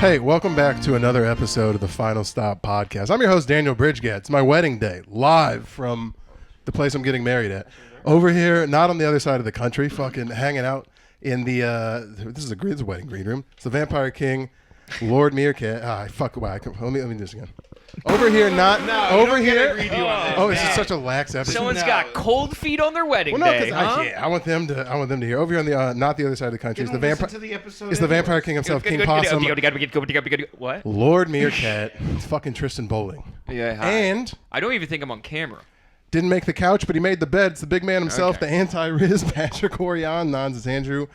Hey, welcome back to another episode of the Final Stop podcast. I'm your host, Daniel Bridge-gadd. It's my wedding day, live from the place I'm getting married at. Over here, not on the other side of the country, fucking hanging out in the, this is a wedding green room. It's the Vampire King, Lord Meerkat. Let me do this again. Over here, over here. This is such a lax episode. Someone's got cold feet on their wedding day. I want them to hear. Over here on the not the other side of the country. It's the Vampire King himself, King Possum. What? Lord Meerkat. It's fucking Tristan Bowling. Yeah. Hi. And I don't even think I'm on camera. didn't make the couch, but he made the bed. It's the big man himself, the anti-Riz, Patrick Orion. Nons, it's Andrew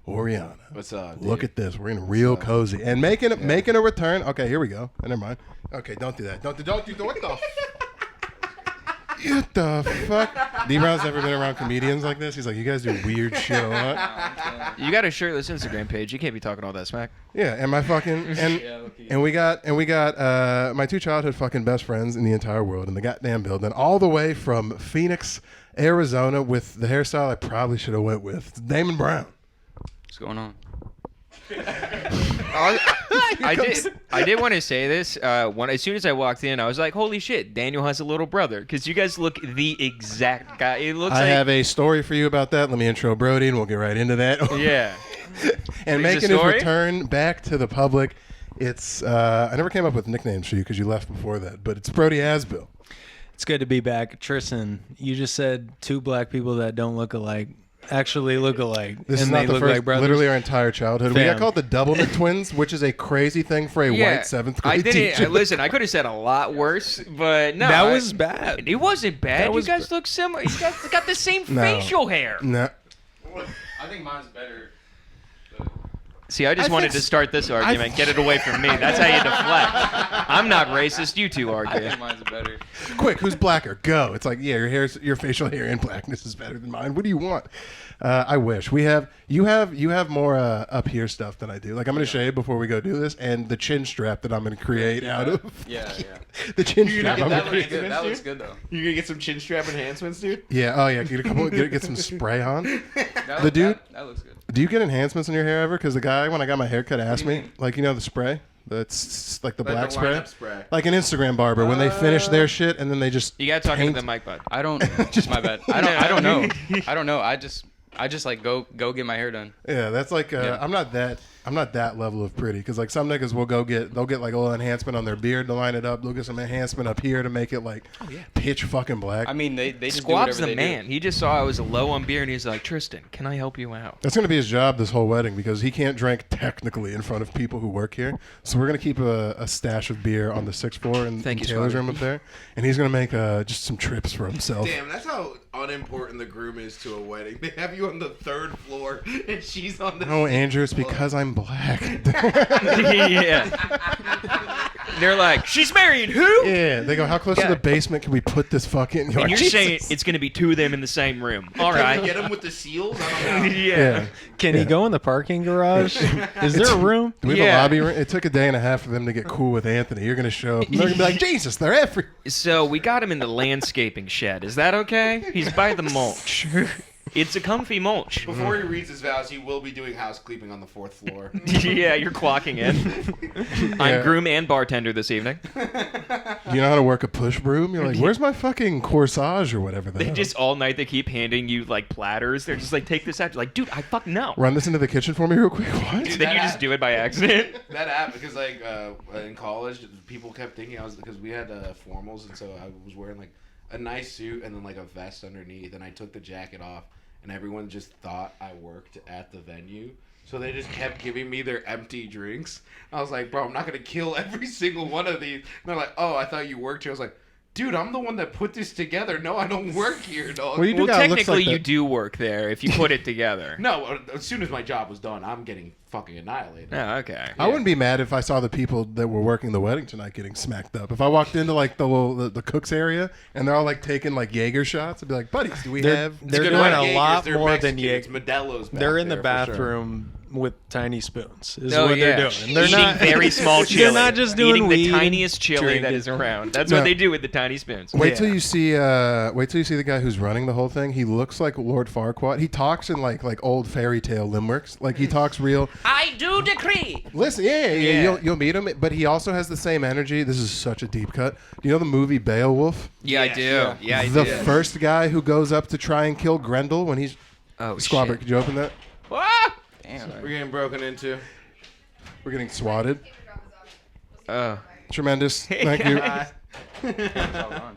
Oriana. What's up, dude? Look at this. We're in real cozy. And making a return. Okay, here we go. Never mind. Okay, don't do that. Don't do what the What the fuck? D-Brown's never been around comedians like this. He's like, you guys do weird shit a lot. You got a shirtless Instagram page. You can't be talking all that smack. Yeah, and my fucking and we got my two childhood fucking best friends in the entire world in the goddamn building, all the way from Phoenix, Arizona, with the hairstyle I probably should have went with. It's Damon Brown. What's going on? I did want to say this. As soon as I walked in, I was like, "Holy shit, Daniel has a little brother." Because you guys look the exact guy. It looks. I have a story for you about that. Let me intro Brody, and we'll get right into that. Yeah. And making his return back to the public, it's. I never came up with nicknames for you because you left before that, but it's Brody Asbill. It's good to be back. Tristan, you just said two black people that don't look alike actually look alike. This is not the first, literally our entire childhood. We got called the Doublemint twins, which is a crazy thing for a white seventh grade teacher. Listen, I could have said a lot worse, but no. That was bad. It wasn't bad. You guys look similar. You guys got the same facial hair. No. I think mine's better. See, I just wanted to start this argument. Get it away from me. That's how you deflect. I'm not racist. You two argue. I think mine's better. Quick, who's blacker? Go. It's like, yeah, your facial hair and blackness is better than mine. What do you want? I wish you have more up here stuff than I do. Like I'm gonna shave before we go do this, and the chin strap that I'm gonna create out of. Yeah. The chin strap. That looks good though. You're gonna get some chin strap enhancements, dude? Yeah. Oh yeah. Get some spray on. That looks good. Do you get enhancements in your hair ever? Because the guy when I got my haircut asked me, like, the spray. That's like the black spray. Like an Instagram barber when they finish their shit and then they just. You gotta talk into the mic, bud. I don't. Just my bad. I don't know. I don't know. I just like go get my hair done. Yeah, that's like I'm not that level of pretty because like some niggas they'll get like a little enhancement on their beard to line it up. They'll get some enhancement up here to make it like pitch fucking black. I mean they just Squab's do the man. Do. He just saw I was low on beer and he's like, Tristan, can I help you out? That's gonna be his job this whole wedding because he can't drink technically in front of people who work here. So we're gonna keep a stash of beer on the 6th floor in Taylor's room up there, and he's gonna make just some trips for himself. Damn, that's how unimportant the groom is to a wedding. They have you on the 3rd floor and she's on the. No, Andrew, it's because I'm black. Yeah. They're like, she's marrying who? Yeah. They go, how close to the basement can we put this fucking? And you're saying it's gonna be two of them in the same room. All right. Get him with the seals. I don't know. Yeah. Can he go in the parking garage? Is there a room? Do we have a lobby room? It took a day and a half for them to get cool with Anthony. You're gonna show up. And they're gonna be like, Jesus, they're every. So we got him in the landscaping shed. Is that okay? He's by the mulch. It's a comfy mulch. Before he reads his vows, he will be doing housekeeping on the 4th floor. Yeah, you're clocking in. I'm groom and bartender this evening. You know how to work a push broom? You're like, where's my fucking corsage or whatever the hell? Just all night they keep handing you like platters. They're just like, take this out. You're like, dude, I fucking know. Run this into the kitchen for me real quick. What? Dude, then you just do it by accident. That happened because like in college, people kept thinking because we had formals, and so I was wearing like a nice suit and then like a vest underneath, and I took the jacket off. And everyone just thought I worked at the venue. So they just kept giving me their empty drinks. I was like, bro, I'm not going to kill every single one of these. And they're like, oh, I thought you worked here. I was like, dude, I'm the one that put this together. No, I don't work here, dog. Well, technically, you do work there if you put it together. No, as soon as my job was done, I'm getting fucking annihilated. Oh, okay. I wouldn't be mad if I saw the people that were working the wedding tonight getting smacked up. If I walked into like the cook's area and they're all like taking like Jaeger shots, I'd be like, buddies, do we have? They're doing a lot more than Jaeger. Modelo's back They're in the there, bathroom with tiny spoons. Is Oh, what yeah. they're doing. They're Eating not very small chili. They're not just doing eating weed the tiniest chili that drinking. is around. That's No. what they do with the tiny spoons. Wait till Yeah. you see. Wait till you see the guy who's running the whole thing. He looks like Lord Farquaad. He talks in like old fairy tale limerics. Like he talks real. I do decree. Listen, Yeah. You'll meet him, but he also has the same energy. This is such a deep cut. Do you know the movie Beowulf? Yeah, I do. Yeah, I The do. first guy who goes up to try and kill Grendel when he's Oh, Squabber. shit. Could you open that? Ah! Damn. We're getting broken into. We're getting swatted. Oh. Tremendous. Thank you. It's all gone.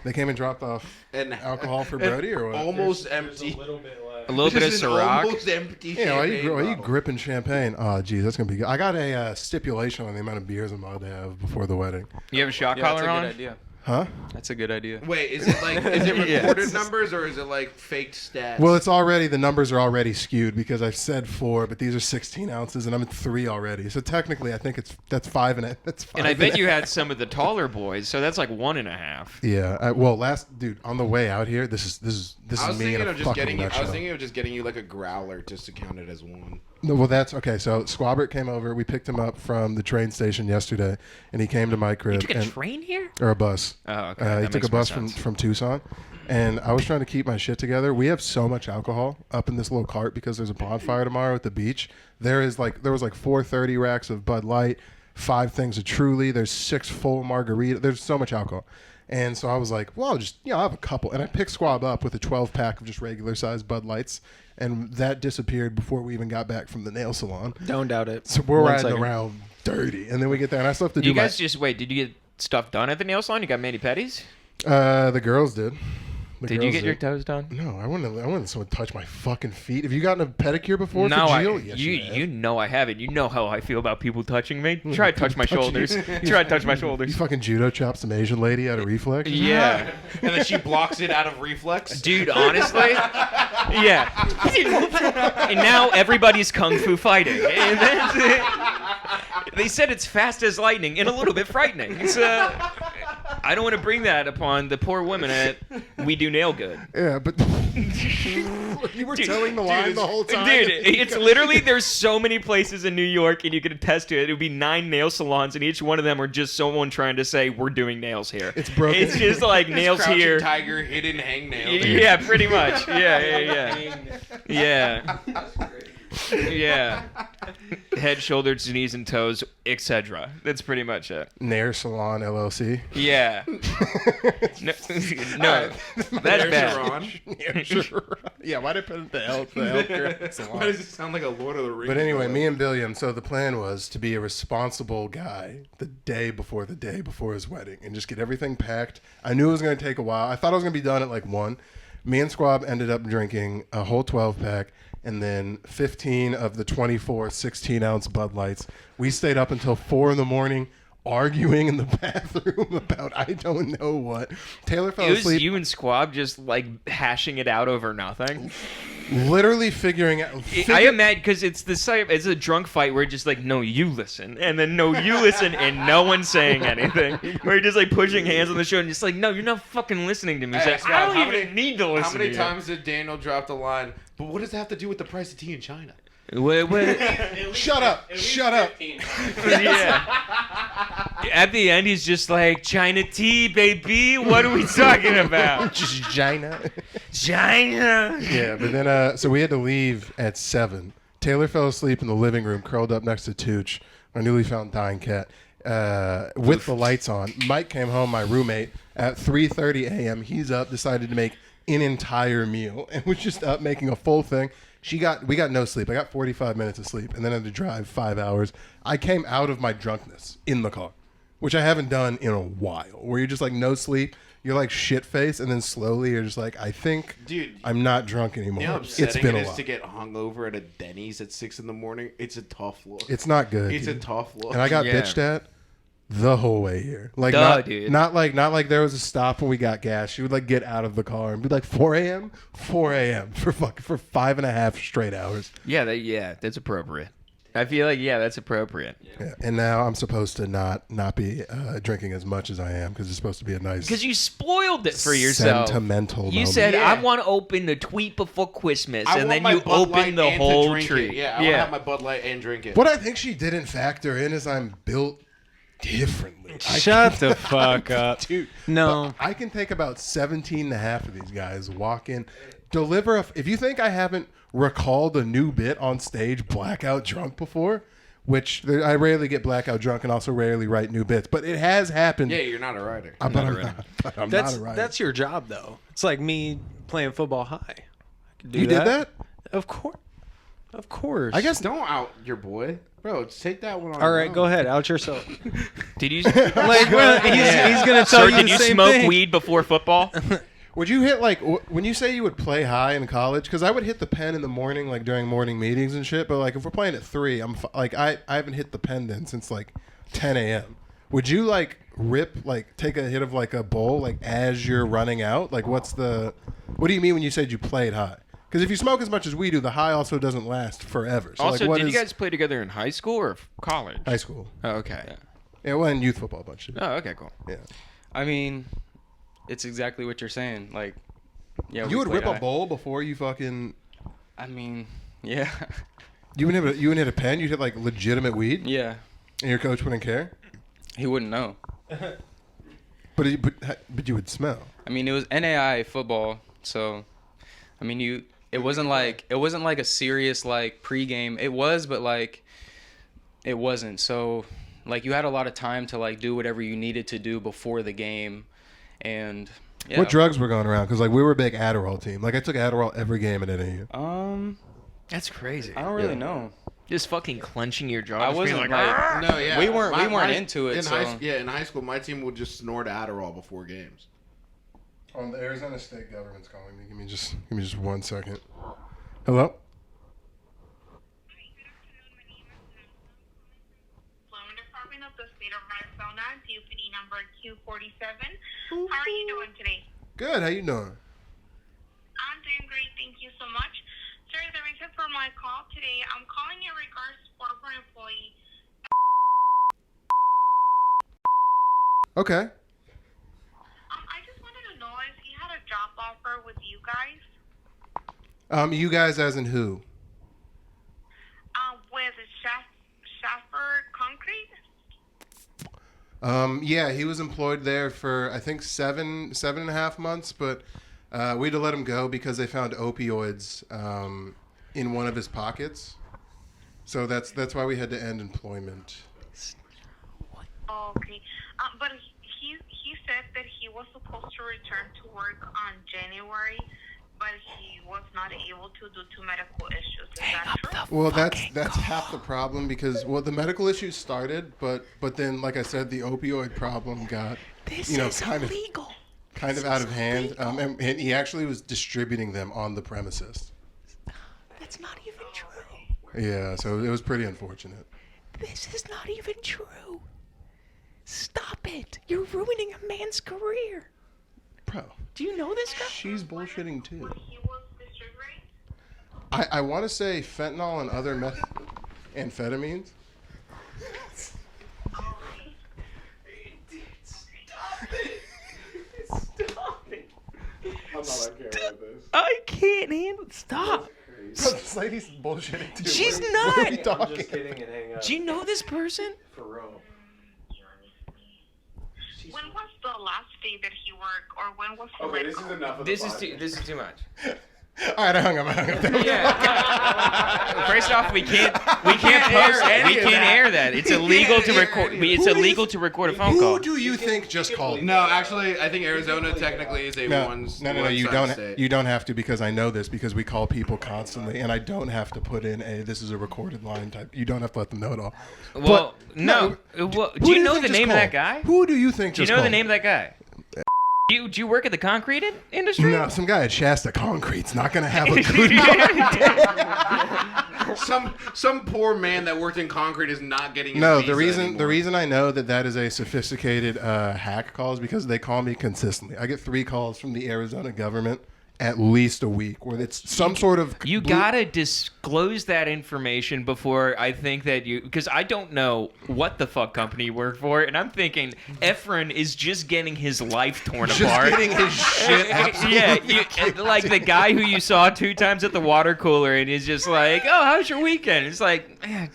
They came and dropped off And alcohol for Brody or what? almost empty. A little bit of This is an Ciroc. almost empty. Yeah, why you champagne gripping champagne? Oh, geez, that's gonna be good. I got a stipulation on the amount of beers I'm allowed to have before the wedding. You have a shot Yeah, that's a collar good on? idea. Huh? That's a good idea. bottle. Wait, is it like is it Yeah. recorded numbers or is it like faked stats? Well, the numbers are already skewed because I've said 4, but these are 16 ounces and I'm at 3 already. So technically, I think that's 5 and that's 5. And I bet you had some of the taller boys, so that's like 1.5. Yeah. Dude, on the way out here, this is I was me in thinking a of just fucking getting you. I was nutshell. thinking of just getting you like a growler just to count it as one. No, well, that's okay. So Squabbert came over. We picked him up from the train station yesterday, and he came to my crib. You took a and, train here? or a bus. Oh, okay. He That took a makes more bus sense. from Tucson, and I was trying to keep my shit together. We have so much alcohol up in this little cart because there's a bonfire tomorrow at the beach. There was like 430 racks of Bud Light, 5 things of Truly. There's 6 full margarita. There's so much alcohol. And so I was like, well, I'll have a couple. And I picked Squab up with a 12-pack of just regular sized Bud Lights. And that disappeared before we even got back from the nail salon. Don't doubt it. So we're One riding second. around dirty. And then we get there, and I still have to do You guys just wait. Did you get stuff done at the nail salon? You got mani pedis? the girls did. The Did you girls get your toes done? No, I wouldn't let someone touch my fucking feet. Have you gotten a pedicure before No, for Jill? Yes, you have. know I haven't. You know how I feel about people touching me. Try to touch my shoulders. Try to touch my You shoulders. fucking judo chop some Asian lady out of reflex? Yeah. And then she blocks it out of reflex. Dude, honestly, yeah. And now everybody's kung fu fighting. And that's it. They said it's fast as lightning and a little bit frightening. So I don't want to bring that upon the poor women at We Do Nail Good. Yeah, but you were Dude, telling the line the whole time. Dude, it's literally, there's so many places in New York, and you can attest to it. It would be 9 nail salons, and each one of them are just someone trying to say, we're doing nails here. It's broken. It's just like nails Crouching here. Tiger, hidden hangnail. Yeah, pretty much. Yeah. Yeah. Head, shoulders, knees, and toes, etc. That's pretty much it. Nair Salon LLC. Yeah. No, that's There's bad. Sharon. Yeah, why did I put it the healthcare salon? Why does it sound like a Lord of the Rings? But anyway, villain? me and Billiam, so the plan was to be a responsible guy the day before his wedding and just get everything packed. I knew it was going to take a while. I thought I was going to be done at like 1. Me and Squab ended up drinking a whole 12-pack and then 15 of the 24 16-ounce Bud Lights. We stayed up until 4 in the morning arguing in the bathroom about I don't know what. Taylor fell It was asleep. you and Squab just like hashing it out over nothing. Literally figuring out. I imagine because it's a drunk fight where it's just like, no, you listen, and then no, you listen, and no one's saying anything. Where you're just like pushing hands on the shoulder and just like, no, you're not fucking listening to me. He's Hey, like, Scott, I don't how even many- need to listen. How many to you. times did Daniel drop the line? But what does that have to do with the price of tea in China? Shut up! Shut up! Yeah. At the end, he's just like, China tea, baby. What are we talking about? Just China. China. Yeah, but then so we had to leave at 7. Taylor fell asleep in the living room, curled up next to Tooch, our newly found dying cat, with the lights on. Mike came home, my roommate, at 3:30 a.m. He's up, decided to make an entire meal, and was just up making a full thing. We got no sleep. I got 45 minutes of sleep, and then I had to drive 5 hours. I came out of my drunkenness in the car, which I haven't done in a while. Where you're just like no sleep, you're like shit faced, and then slowly you're just like, I think, Dude, I'm not drunk anymore. you know how It's upsetting been it a is while. to get hungover at a Denny's at 6 in the morning? It's a tough look. It's not good. It's a dude. tough look. And I got Yeah. bitched at the whole way here. Like Duh, dude. not like there was a stop when we got gas. She would like get out of the car and be like 4 a.m. for 5.5 straight hours. Yeah, that's appropriate. I feel like that's appropriate. Yeah. And now I'm supposed to not be drinking as much as I am because it's supposed to be a nice. Because you spoiled it for yourself. Sentimental. You moment. said, Yeah. "I want to open the tweet before Christmas," I and want then my you Bud Light open the and to whole drink treat. it. Yeah, I want to have my Bud Light and drink it. What I think she didn't factor in is I'm built differently. Shut the fuck up. Dude, No. I can take about 17 and a half of these guys, walk in, deliver if you think I haven't recalled a new bit on stage blackout drunk before, which I rarely get blackout drunk and also rarely write new bits, but it has happened. Yeah, you're not a writer. I'm not a writer. That's your job, though. It's like me playing football high. I could do You did that? Of course. Of course. I guess Don't out your boy. Bro, just take that one on. All right, go ahead. Out yourself. Did you? Like, well, he's gonna tell Sir, you did the you same smoke thing. weed before football? Would you hit like when you say you would play high in college? Because I would hit the pen in the morning, like during morning meetings and shit. But like if we're playing at 3, I haven't hit the pen then since like 10 a.m. Would you like take a hit of like a bowl like as you're running out? Like what do you mean when you said you played high? Because if you smoke as much as we do, the high also doesn't last forever. So Also, like, did you guys play together in high school or college? high school? Oh, okay. Yeah, well, in youth football, a bunch of shit. Oh, okay, cool. Yeah. I mean, it's exactly what you're saying. Like, yeah, You would played rip a high. bowl before you fucking. I mean, yeah, You wouldn't hit a pen. You'd hit like legitimate weed, yeah. and your coach wouldn't care. He wouldn't know. But you would smell. I mean, it was NAI football, so I mean, it wasn't like a serious like pregame. It was, but like it wasn't. So like you had a lot of time to like do whatever you needed to do before the game, and yeah. What drugs were going around? Because like we were a big Adderall team. Like I took Adderall every game at NAU. That's crazy. I don't really know. Just fucking clenching your jaw. I just being wasn't like, No, yeah. We weren't into it. In So in high school, my team would just snort Adderall before games. The Arizona State government's calling me. Give me just 1 second. Hello. Loan Department of the State of Arizona, DUPD number Q47. How are you doing today? Good. How you doing? I'm doing great, thank you so much. Sir, the reason for my call today, I'm calling in regards to former employee. Okay. I just wanted to know if he had a job offer with you guys. You guys as in who? With Schaffer Concrete. Yeah, he was employed there for I think 7.5 months, but we had to let him go because they found opioids in one of his pockets. So that's why we had to end employment. Okay. But he said that he was supposed to return to work on January, but he was not able to due to medical issues. Is that true? Well, that's half the problem because the medical issues started, but then like I said, the opioid problem got kind of out of hand, and he actually was distributing them on the premises. That's not even true. Yeah, so it was pretty unfortunate. This is not even true. Stop it. You're ruining a man's career. Bro, Do you know this guy? she's bullshitting too. What he was distributing? I want to say fentanyl and other amphetamines. I can't handle it. Stop. Bro, this lady's bullshitting too. She's What are we not. talking? kidding and hang up. Do you know this person? For real. When was the last day that he worked, or when was he Okay, let this go? is enough of This is too much. All right, I hung up. Yeah. First off, we can't post. We can't air that. It's illegal to record. It's illegal to record a phone call. Who do you think just called? No, actually, I think Arizona technically is a No, one. you one-side don't. state. You don't have to because I know this because we call people constantly, and I don't have to put in this is a recorded line type. You don't have to let them know at all. Well, But, no. who Well, do do you know think the just name of that called? guy? Who do you think Do you just know the called? name of that guy? Do you work at the concrete industry? No, some guy at Shasta Concrete's not gonna have a good. Some poor man that worked in concrete is not getting. His No, visa the anymore. reason I know that is a sophisticated hack call is because they call me consistently. I get 3 calls from the Arizona government at least a week where it's some sort of You gotta disclose that information before I think that because I don't know what the fuck company you work for, and I'm thinking Efren is just getting his life torn apart. getting his shit absolutely like the guy who you saw 2 times at the water cooler, and he's just like, "Oh, how's your weekend?" It's like,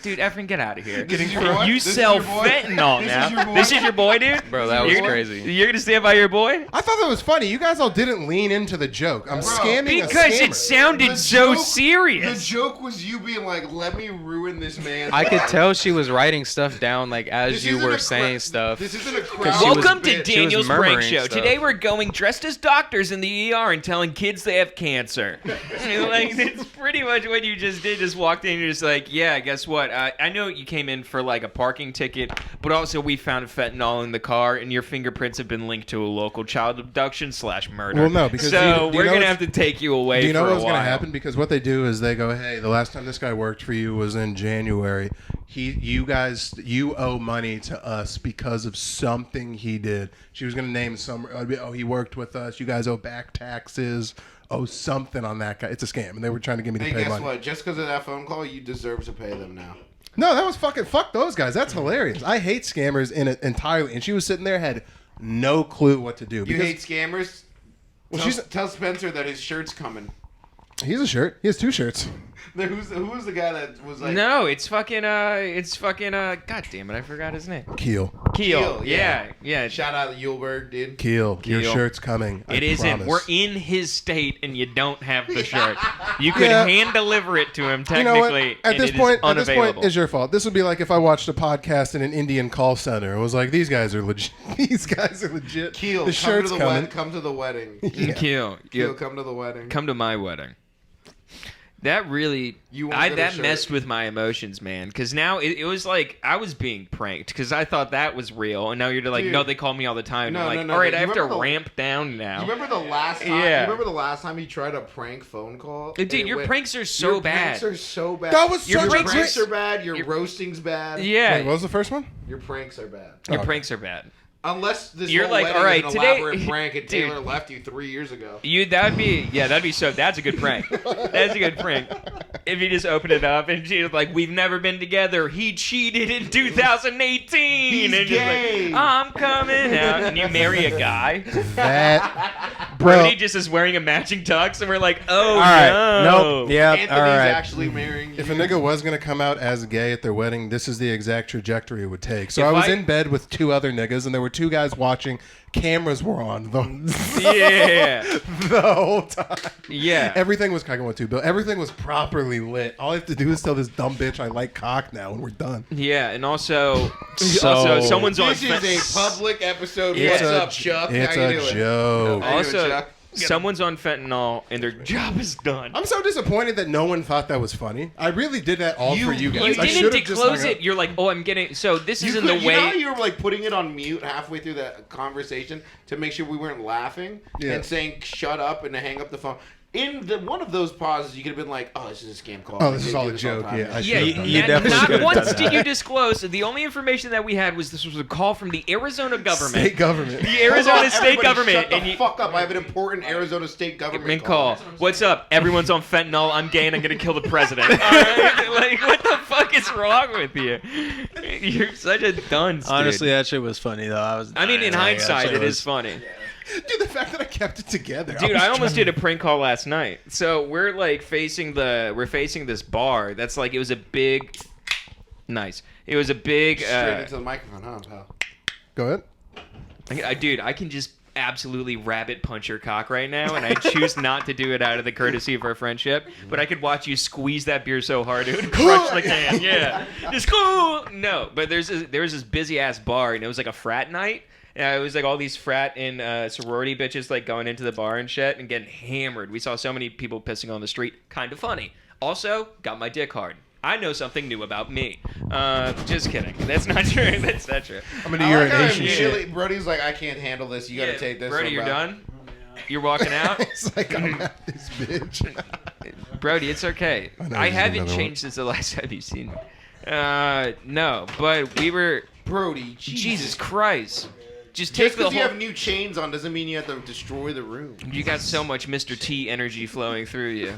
dude, Efren, get out of here. You sell fentanyl now. This is your boy, dude. Bro, that was crazy. You're gonna stand by your boy? I thought that was funny. You guys all didn't lean into the joke. I'm scamming a Because scammer. it sounded so The serious. joke was you being like, "Let me ruin this man's I could life." tell she was writing stuff down like as This you isn't were a saying stuff. This isn't a crowd. she was- Welcome to bit. Daniel's prank murmuring show. stuff. Today we're going dressed as doctors in the ER and telling kids they have cancer. Like, it's pretty much what you just did. Just walked in and you're just like, yeah, guess what? I know you came in for like a parking ticket, but also we found fentanyl in the car and your fingerprints have been linked to a local child abduction / murder. Well, no, because so do you know we're gonna what's- have to take you away. Do you know for what a was going to while. happen? Because what they do is they go, "Hey, the last time this guy worked for you was in January. You owe money to us because of something he did." She was going to name some. Oh, he worked with us. You guys owe back taxes. Oh, something on that guy. It's a scam, and they were trying to get me to Hey, pay guess money. what? Just because of that phone call, you deserve to pay them now. No, that was fuck those guys. That's hilarious. I hate scammers in it entirely. And she was sitting there, had no clue what to do. You because hate scammers? Well, Tell Spencer that his shirt's coming. He's a shirt. He has 2 shirts. Who was the guy that was like? No, it's fucking God damn it, I forgot his name. Keel. Keel. Yeah. Shout out to Yulberg, dude. Your Keel. shirt's coming. It isn't. Promise. We're in his state, and you don't have the shirt. You could Yeah. hand deliver it to him You know what? technically. At and this it is point, unavailable. it's your fault. This would be like if I watched a podcast in an Indian call center and was like, "These guys are legit. These guys are legit. Keel, the shirt's coming." come to the wedding. Keel. Keel, come to the wedding. Come to my wedding. That really, You won't get a that shirt. messed with my emotions, man. Because now it was like I was being pranked because I thought that was real, and now you're like, Dude. no, they call me all the time. And No, I'm like, no, no, all right, but I you have to remember the- ramp down now. You remember the last time? Yeah. You remember the last time you tried a prank phone call? Dude, And it your went- pranks are so your bad. Pranks are so bad. That was your such a pranks great- are bad. Your Your- roasting's bad. Yeah, Wait, what was the first one? Your pranks are bad. your Okay. pranks are bad. Unless this You're whole like, wedding all right, is an today- elaborate prank and Dude. Taylor left you 3 years ago. That'd be so. That's a good prank. That's a good prank. If you just open it up and she's like, "We've never been together. He cheated in 2018." He's and just gay. like, I'm coming out, and you marry a guy. That, bro. Brody just is wearing a matching tux, and we're like, "Oh All right. no." Nope. Yeah. Anthony's All right. actually marrying you. If a nigga was gonna come out as gay at their wedding, this is the exact trajectory it would take. So If I was I- in bed with 2 other niggas, and there were 2 guys watching. Cameras were on Yeah. the whole time. Yeah. Everything was cocking with 2 Bill. Everything was properly lit. All I have to do is tell this dumb bitch I like cock now, and we're done. Yeah, and also So- someone's on. This is a public episode. Yeah. What's It's a up, Chuck? It's How you a doing? joke. How you doing, Also, Chuck? someone's on fentanyl, and their job is done. I'm so disappointed that no one thought that was funny. I really did that all for you guys. You I didn't should've just disclose hung it. up. You're like, oh, I'm getting. So this You isn't could- the way. You know how you were like putting it on mute halfway through that conversation to make sure we weren't laughing Yeah. and saying "shut up" and to hang up the phone. In one of those pauses, you could have been like, "Oh, this is a scam call." Oh, this They is do all a all joke. the time. Yeah, I Yeah, should've done you that. definitely not should've once done did that. you disclose. The only information that we had was this was a call from the Arizona government. State government. The Arizona Hold on, state everybody government. Shut the and you, fuck up! I have an important Arizona state government call. What's up? Everyone's on fentanyl. I'm gay and I'm gonna kill the president. All right? Like, what the fuck is wrong with you? You're such a dunce, dude. Honestly, that shit was funny though. I mean, in hindsight, it is funny. funny. Dude, the fact that I kept it together. Dude, was I almost trying- did a prank call last night. So we're like facing this bar. That's like, it was a big, nice. It was a big, Straight into the microphone, huh, pal? Go ahead. dude, I can just absolutely rabbit punch your cock right now, and I choose not to do it out of the courtesy of our friendship. But I could watch you squeeze that beer so hard it would crush the can. Yeah, just cool. No, but there was this busy ass bar, and it was like a frat night. And it was like all these frat and sorority bitches like going into the bar and shit and getting hammered. We saw so many people pissing on the street. Kind of funny. Also, got my dick hard. I know something new about me. Just kidding. That's not true. That's not true. I'm into I like how urination immediately shit. Brody's like, "I can't handle this. You got to Yeah, take this." Brody, one you're back." done? You're walking out? It's like I'm at this bitch. Brody, it's okay. I know I he's haven't another one. changed since the last time you've seen me. No, but we were... Brody, Jesus Christ. just take Just the because you whole. have new chains on doesn't mean you have to destroy the room. You got so much Mr. T energy flowing through you.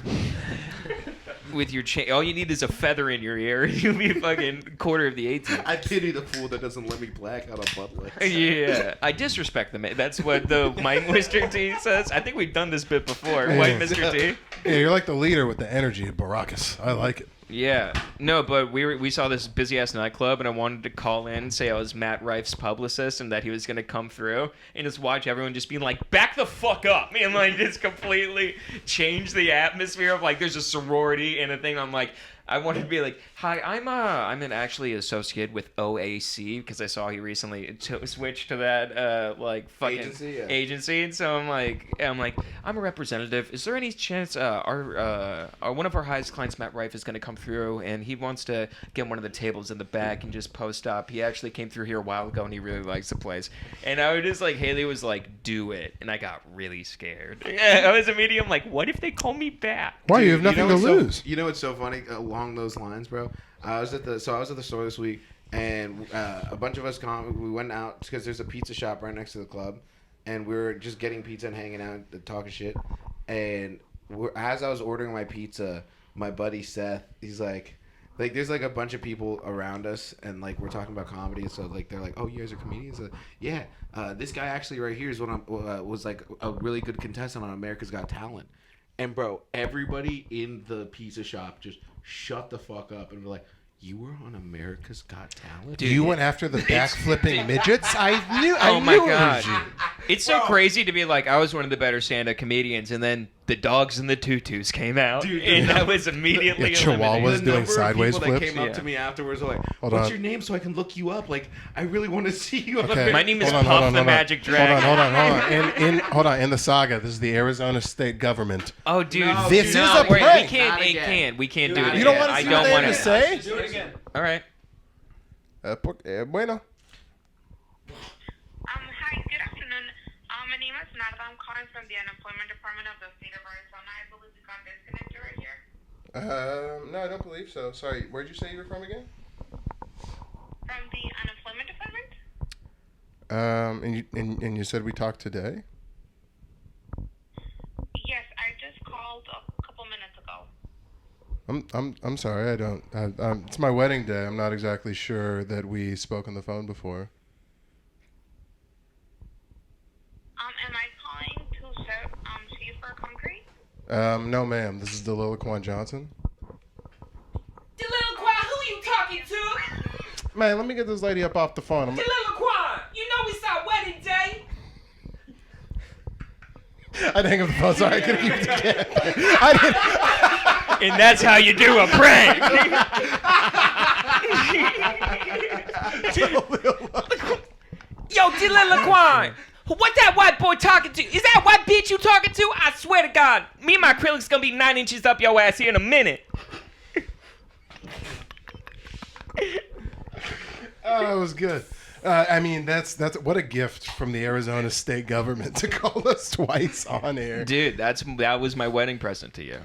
With your chain, all you need is a feather in your ear, and you'll be fucking quarter of the 18. I pity the fool that doesn't let me black out a butt lick. Yeah, I disrespect the man. That's what the Mike Mr. T says. I think we've done this bit before. Yeah. White Mr. T. Yeah, you're like the leader with the energy of Baracus. I like it. Yeah, no, but we saw this busy ass nightclub, and I wanted to call in, say I was Matt Rife's publicist, and that he was gonna come through, and just watch everyone just being like, "Back the fuck up," and like just completely change the atmosphere of like there's a sorority and a thing. I'm like, I wanted to be like, "Hi, I'm an actually associate with OAC because I saw he recently switched to that like fucking agency, and so I'm like I'm a representative. Is there any chance our one of our highest clients, Matt Rife, is going to come through and he wants to get one of the tables in the back and just post up? He actually came through here a while ago and he really likes the place." And I was just like, Haley was like, "Do it," and I got really scared. I was immediately like, what if they call me back? Why? You have nothing to lose. You know what's so funny? Along those lines, bro. I was at the store this week, and a bunch of us we went out because there's a pizza shop right next to the club, and we were just getting pizza and hanging out and talking shit. And as I was ordering my pizza, my buddy Seth, he's like there's like a bunch of people around us, and like we're talking about comedy, so like they're like, "Oh, you guys are comedians?" Yeah. This guy actually right here is was like a really good contestant on America's Got Talent. And bro, everybody in the pizza shop just shut the fuck up and be like, "You were on America's Got Talent?" Dude, you went after the back-flipping midgets? I knew Oh my it was god. you. It's so crazy to be like, I was one of the better stand-up comedians, and then the dogs and the tutus came out, Dude, and I was immediately Yeah, Chihuahuas eliminated. doing number of sideways people flips? that came up Yeah. to me afterwards were like, Hold "What's on. your name so I can look you up? Like, I really want to see you on Okay. America's My name is Hold on, Puff the Magic Dragon. Hold on. Hold on. In the saga, this is the Arizona state government. Oh, dude, No, This no, is a wait, prank. We can't. Not again. We can't do it. You don't again. want to I see don't what they have want to say? Do it again. All right. Bueno. Hi, good afternoon. My name is Narda. I'm calling from the unemployment department of the state of Arizona. I believe we got disconnected right here. No, I don't believe so. Sorry, where'd you say you were from again? From the unemployment department? And you said we talked today? Yes, I just called a couple minutes ago. I'm sorry, I don't. It's my wedding day. I'm not exactly sure that we spoke on the phone before. Am I calling to see you for concrete? No, ma'am. This is Delilaquan Johnson. Delilaquan, who you talking to? Man, let me get this lady up off the phone. Delilaquan, you know it's our wedding day. I'd hang up the phone. Sorry, I couldn't keep it together. I And that's how you do a prank. Yo, Delilaquan, what that white boy talking to? Is that white bitch you talking to? I swear to God, me and my acrylic's gonna be 9 inches up your ass here in a minute. Oh, that was good. I mean, that's what a gift from the Arizona state government to call us twice on air. Dude, that was my wedding present to you.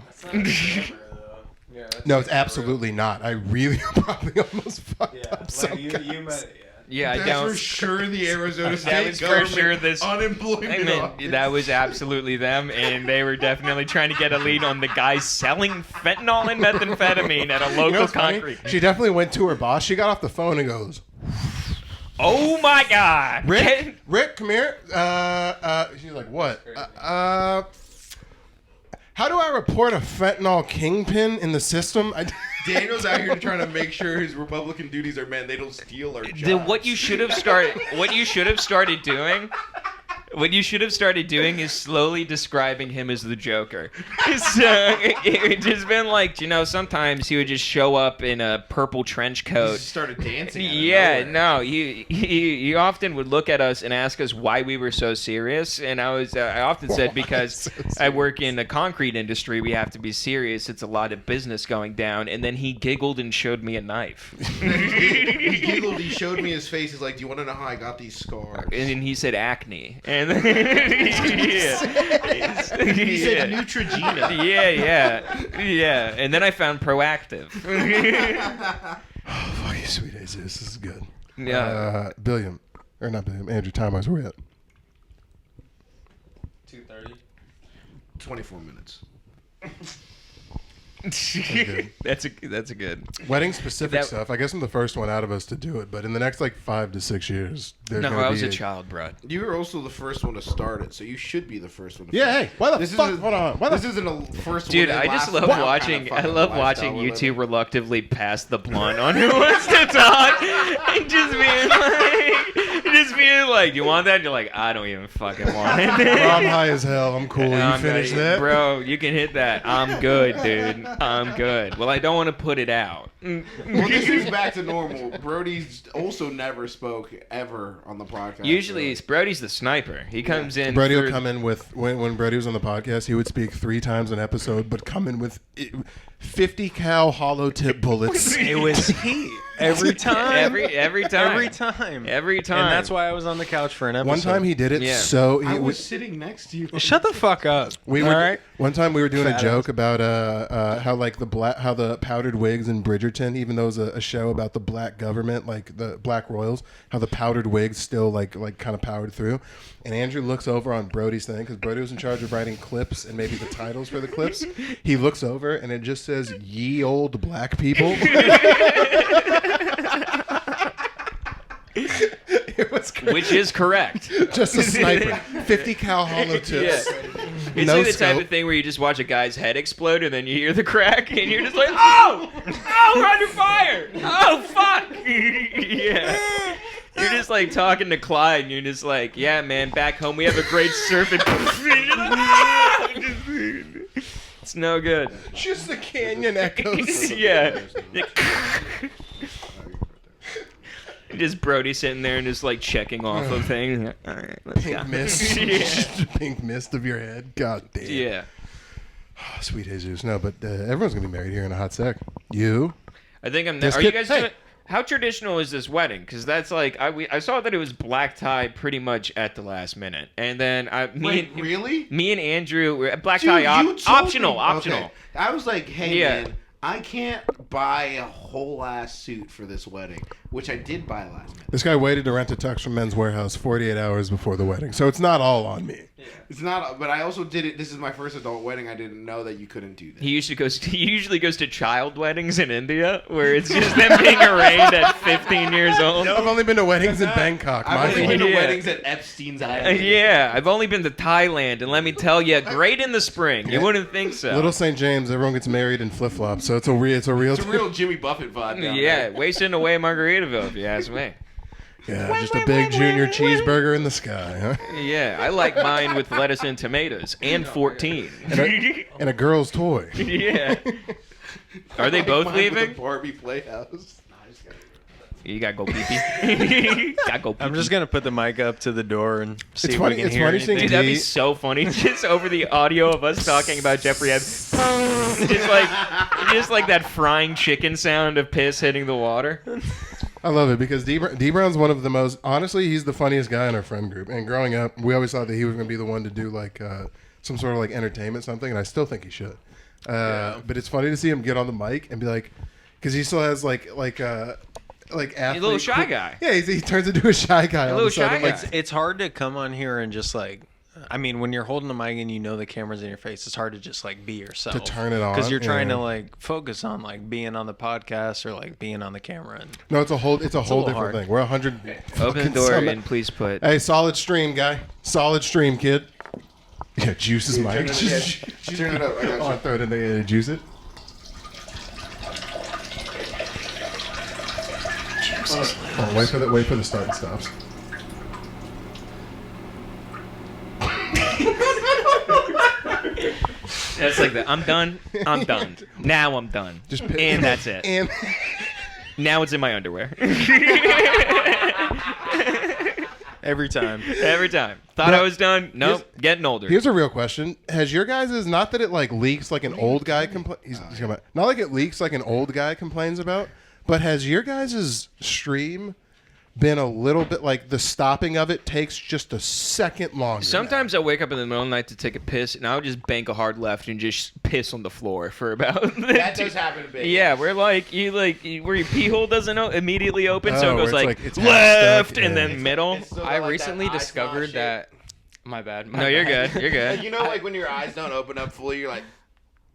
No, it's absolutely not. I really probably almost fucked up some guys. Yeah, I That's don't. for sure the Arizona That state was for government sure this. unemployment I mean, office. that was absolutely them, and they were definitely trying to get a lead on the guy selling fentanyl and methamphetamine at a You know local what's funny? concrete. She definitely went to her boss. She got off the phone and goes, Oh my God! Rick, come here. She's like, what? How do I report a fentanyl kingpin in the system? Daniel's out here trying to make sure his Republican duties are met. They don't steal our jobs. What you should have started doing. What you should have started doing is slowly describing him as the Joker. So it just been like, sometimes he would just show up in a purple trench He coat. just started dancing. out of Yeah, nowhere. no, he often would look at us and ask us why we were so serious, and I often said because I work in the concrete industry, we have to be serious. It's a lot of business going down, and then he giggled and showed me a knife, He giggled. He showed me his face. He's like, "Do you want to know how I got these scars?" and then he said acne, and yeah. He said Neutrogena. yeah, and then I found Proactive. Oh, fuck you, sweet Jesus. This is good. Yeah. Billiam, Or not Andrew, time-wise, where we at? 2:30. 24 minutes. That's a good. Wedding specific That- stuff. I guess I'm the first one out of us to do it, but in the next like 5 to 6 years, there's No, gonna I be was a child, bro. You were also the first one to start it, so you should be the first one to Yeah, finish. hey, why the This fuck? isn't- Hold on. Why This the isn't a first Dude, one. I just love watching. I love watching you two reluctantly pass the blunt on who wants to talk, and just being like, "You want that?" And you're like, "I don't even fucking want it." Bro, I'm high as hell. I'm cool. You I'm finish not- that? bro? You can hit that. I'm good, dude. I'm good. Well, I don't want to put it out. Well, this is back to normal. Brody's also never spoke ever on the podcast. Usually, so. Brody's the sniper. He comes in. Brody will for- come in with when Brody was on the podcast, he would speak 3 times an episode, but come in with 50 cal hollow tip bullets. It was heat every time. every time. Every time. Every time. And that's why I was on the couch for an episode. One time he did it Yeah. so I he was sitting next to you. Shut the fuck up. we were All right. one time we were doing Fat a joke about how like how the powdered wigs in Bridgerton, even though it was a show about the black government, like the black royals, how the powdered wigs still like kind of powered through. And Andrew looks over on Brody's thing because Brody was in charge of writing clips and maybe the titles for the clips. He looks over and it just says "Ye old black people." It was crazy. Which is correct. Just a sniper, 50 cal hollow tips. It's No like the type scope. of thing where you just watch a guy's head explode and then you hear the crack and you're just like, oh, we're under fire. Oh, fuck. Yeah. You're just like talking to Clyde and you're just like, yeah, man, back home we have a great surf and it's no good. Just the canyon echoes. Yeah. Just Brody sitting there and just like checking off of things. All right, let's go. Pink mist. Yeah. Just pink mist of your head. God damn. Yeah. Oh, sweet Jesus. No, but everyone's going to be married here in a hot sec. You? I think I'm. This Are you kid- guys hey. doing? How traditional is this wedding? Because that's like I saw that it was black tie pretty much at the last minute, and then Really? me and Andrew were black Dude, tie you told optional. me- Optional. okay. I was like, hey, Yeah. man, I can't buy a whole ass suit for this wedding, which I did buy last minute. This guy waited to rent a tux from Men's Warehouse 48 hours before the wedding, so it's not all on me. It's not, but I also did it. This is my first adult wedding. I didn't know that you couldn't do that. He usually goes to child weddings in India, where it's just them being arraigned at 15 years old. I've only been to weddings in Bangkok. My I've only been fault. to Yeah. weddings at Epstein's Island. Yeah, I've only been to Thailand, and let me tell you, great in the spring. You wouldn't think so. Little St. James, everyone gets married in flip flops, so it's a real. It's a real Jimmy Buffett vibe down Yeah, there. wasting away Margaritaville, if you ask me. Yeah, just a big junior cheeseburger in the sky, huh? Yeah, I like mine with lettuce and tomatoes and 14. And a girl's toy. Yeah. Are they both Mine with leaving? the Barbie Playhouse. You gotta go pee-pee. Gotta go pee-pee. I'm just gonna put the mic up to the door and see It's if funny- we can it's hear funny anything. seeing Dude, that'd be D- so funny. Just over the audio of us talking about Jeffrey Epps. just like that frying chicken sound of piss hitting the water. I love it because D Brown's one of the most. Honestly, he's the funniest guy in our friend group. And growing up, we always thought that he was going to be the one to do like some sort of like entertainment something, and I still think he should. But it's funny to see him get on the mic and be like, because he still has like athlete, a little shy guy. Yeah, he turns into a shy guy. all little of a sudden. shy Like, guy. It's hard to come on here and just like, I mean, when you're holding the mic and you know the camera's in your face, it's hard to just like be yourself. To turn it on, because you're trying yeah. to like focus on like being on the podcast or like being on the camera. And no, it's a whole little different hard. thing. We're 100. Open the door and please put. Hey, solid stream, guy. Solid stream, kid. Yeah, juice his mic. Turn it up. I got Oh, you. throw it in there and juice it. Oh, wait for the start and stops. That's like that. I'm done. I'm done. Now I'm done. Just And that's it. And Now it's in my underwear. every time. Every time. Thought I was done. Nope. Getting older. here's a real question: has your guys' not that it like leaks like an old guy he's coming out. Not like it leaks like an old guy complains about, but has your guys' stream been a little bit like the stopping of it takes just a second longer. Sometimes I wake up in the middle of the night to take a piss, and I'll just bank a hard left and just piss on the floor for about. That does happen a bit. Yeah, where where your pee hole doesn't immediately open, so it goes where like it's left stuck, and then middle. I recently discovered that. My bad. No, you're good. You're good. You know, like when your eyes don't open up fully, you're like.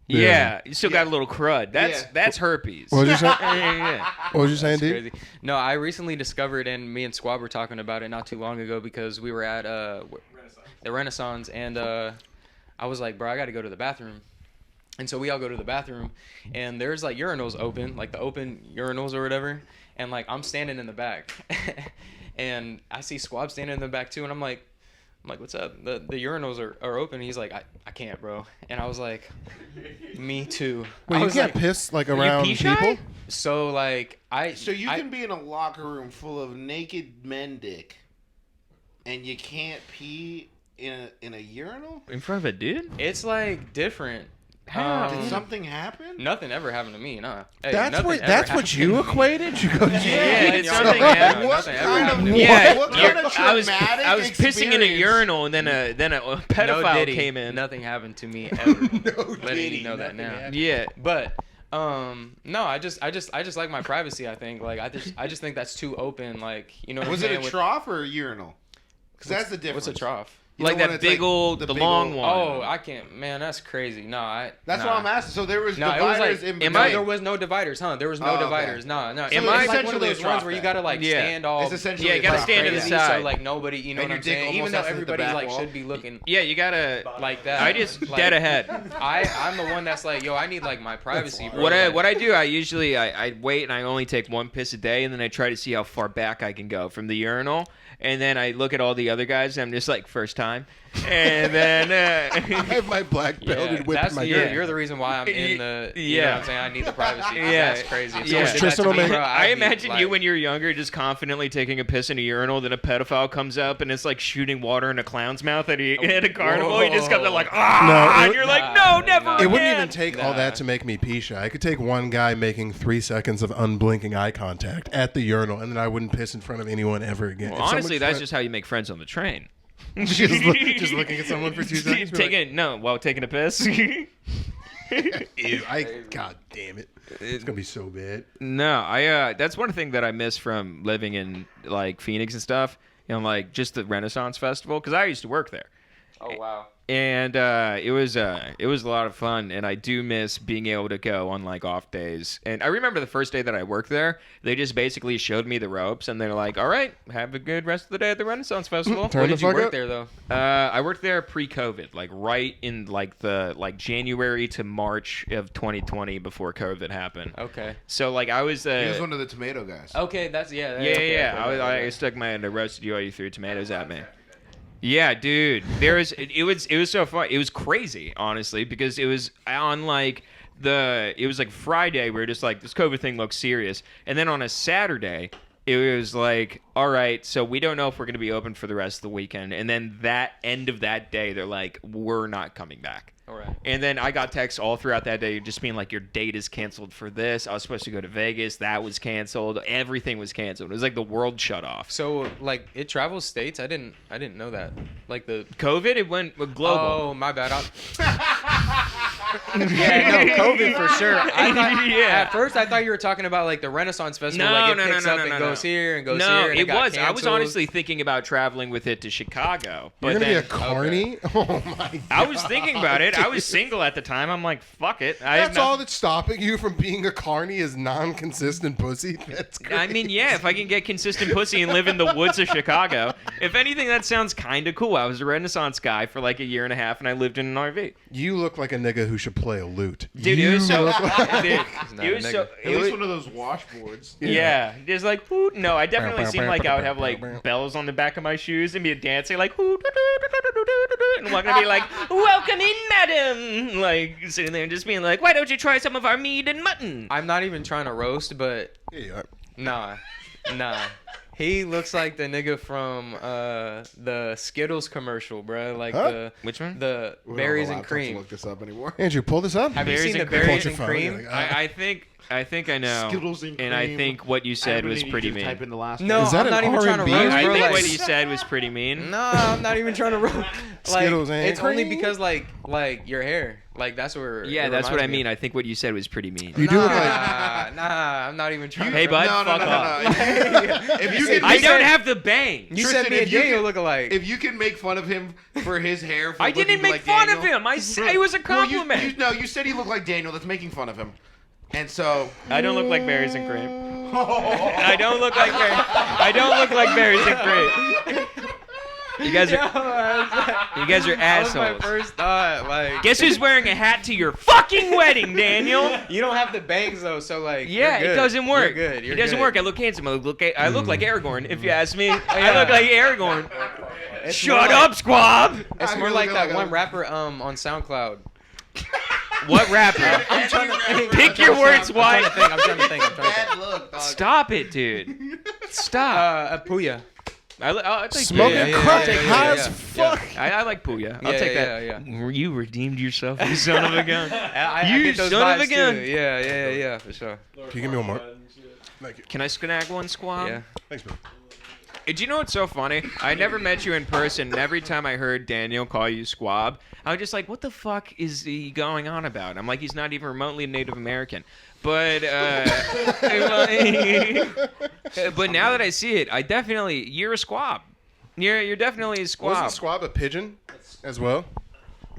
Yeah, you still got a little crud. That's herpes. What was you saying? Yeah. What was you saying, dude? Crazy. No, I recently discovered, and me and Squab were talking about it not too long ago because we were at the Renaissance, and I was like, bro, I got to go to the bathroom. And so we all go to the bathroom, and there's like urinals open, like the open urinals or whatever, and like I'm standing in the back, and I see Squab standing in the back too, and I'm like, what's up? The urinals are open. He's like, I can't, bro. And I was like, me too. Wait, I you was can't like, piss like around pee shy? people? So like So you can be in a locker room full of naked men dick, and you can't pee in a urinal? In front of a dude? It's like different. Did something happen? Nothing ever happened to me, nah. Hey, That's nothing what ever that's happened what to you me. equated? You go, Yeah, did y'all something know. happen? What Nothing ever kind of happened to me. Yeah, what kind of I was traumatic pissing in a experience? urinal, and then a No pedophile Diddy. came in. Nothing happened to me ever. Letting Diddy, you know that nothing now. happened. Yeah. But no, I just like my privacy. I think like I just think that's too open. Like you know, what Was I'm it saying? a trough or a urinal? Because that's the With, difference. what's a trough? You know Like when that it's big old, the big long old- one. Oh, I can't. Man, that's crazy. No, That's nah. what I'm asking. So there was No, it dividers was like, in between. no, there was no dividers, huh? There was no Oh, okay. dividers. No. Am So I- it's like one of essentially those a trough ones where you then? gotta like Yeah. stand all. It's essentially Yeah, you gotta a stand to the trough. crazy, side. So like nobody, you know And what your I'm dick saying? Even almost though has to hit the everybody back like wall. should be looking Yeah, you gotta. like that. I just like, dead ahead. I'm the one that's like, yo, I need like my privacy, bro. What Like, I do, I usually I wait and I only take one piss a day, and then I try to see how far back I can go from the urinal, and then I look at all the other guys, and I'm just like first time, and then I have my black belt Yeah, and whip that's my you're the reason why I'm in the. You know what I'm saying? I need the privacy. Yeah. That's crazy. If Yeah. someone did that Tristan to will me, make- bro, I I'd be, imagine you like- when you're younger just confidently taking a piss in a urinal, then a pedophile comes up and it's like shooting water in a clown's mouth at a carnival. He just comes up like, ah, No, and you're like, no, never It again. wouldn't even take all Nah. that to make me pee shy. I could take one guy making 3 seconds of unblinking eye contact at the urinal, and then I wouldn't piss in front of anyone ever again. Well, If honestly, someone's that's trying- just how you make friends on the train. just looking at someone for 2 seconds. be like, While taking a piss. Ew, God damn it. It's gonna be so bad. No, that's one thing that I miss from living in like Phoenix and stuff. You know, like just the Renaissance Festival, because I used to work there. Oh wow. And it was a lot of fun, and I do miss being able to go on like off days. And I remember the first day that I worked there, they just basically showed me the ropes, and they're like, "All right, have a good rest of the day at the Renaissance Festival." Turn When the did you fuck work up. there though? I worked there pre-COVID, like right in like the January to March of 2020 before COVID happened. Okay. So like I was He was one of the tomato guys. Okay, that's yeah. yeah. Okay, I stuck my hand to roasted you while you threw tomatoes at me. Yeah, dude. It was so fun. It was crazy, honestly, because it was on like it was like Friday. We were just like, this COVID thing looks serious, and then on a Saturday, it was like, all right, so we don't know if we're gonna be open for the rest of the weekend, and then that end of that day, they're like, we're not coming back. All right. And then I got texts all throughout that day just being like, your date is canceled for this. I was supposed to go to Vegas. That was canceled. Everything was canceled. It was like the world shut off. So like it travels states. I didn't know that. Like the COVID, it went global. Oh my bad. Yeah, no, COVID for sure. I thought, Yeah. At first, I thought you were talking about like the Renaissance Festival. like it picks up and goes here and goes No, here. And it got was. I was canceled. honestly thinking about traveling with it to Chicago. But You're gonna then, be a carny? Oh my god. I was thinking about it. I was single at the time. I'm like, fuck it. That's all that's stopping you from being a carny is non-consistent pussy. That's great. I mean, yeah, if I can get consistent pussy and live in the woods of Chicago, if anything, that sounds kind of cool. I was a Renaissance guy for like a year and a half, and I lived in an RV. You look like a nigga who should play a lute. Dude, you it was so. look like- Dude, not it a was nigga. so. At It least was, one of those washboards. yeah, just like whoot. No, I definitely seemed like I would have like bells on the back of my shoes and be dancing like whoot, and walking to be like, "Welcome in, madam." Like sitting there and just being like, "Why don't you try some of our meat and mutton?" I'm not even trying to roast, but Yeah, you are. nah. He looks like the nigga from the Skittles commercial, bro. Like Huh? Which one? the We don't berries have a and laptop to cream. look this up anymore. Andrew, pull this up. Have you Berries seen the and cream. berries Bunch and of fun. cream? Like, I think I think I know. Skittles and I cream. think what you said was pretty mean. Type in the last No, word. Is that I'm not an even trying to R&B? roast, I bro. think Like, what he said was pretty mean. no, I'm not even trying to roast. Like, Skittles and it's only cream? because like your hair. Like that's where. Yeah, it that's what I reminds me mean. of. I think what you said was pretty mean. You do look like Nah, I'm not even trying. Hey, to bud, No, fuck off. If you can I make don't fun- have the bangs. You Tristan, said me and if you Daniel can- look alike. If you can make fun of him for his hair, for I looking didn't make like fun Daniel, of him. I said it was a Well, compliment. you said he looked like Daniel. That's making fun of him. And so I don't look like berries and cream. I don't look like berries and cream. You guys are That was my assholes. first thought. Like, Guess who's wearing a hat to your fucking wedding, Daniel? you don't have the bangs though, so like. Yeah, you're it good. doesn't work. You're good. You're it doesn't good. work. I look handsome. I look like Aragorn, if you ask me. I Yeah. look like Aragorn. It's Shut more up, like- squab. It's I more feel like like that I- one rapper on SoundCloud. What rapper? I'm trying to think. Pick your words, I'm White. trying to think. look, dog. Stop it, dude. Stop. Puya. I think smoking yeah, crack yeah, yeah, high yeah, as yeah. fuck. I like Puya. I'll Yeah, take that. yeah, You redeemed yourself, you son of a gun. I You get those son of a vibes, gun. too. Yeah, for sure. Can you give me one more? Thank you. Can I snag one, squab? Yeah. Thanks, bro. Do you know what's so funny? I never met you in person, and every time I heard Daniel call you squab, I was just like, what the fuck is he going on about? I'm like, he's not even remotely Native American. But but now that I see it, you're a squab. You're definitely a squab. Wasn't squab a pigeon as well?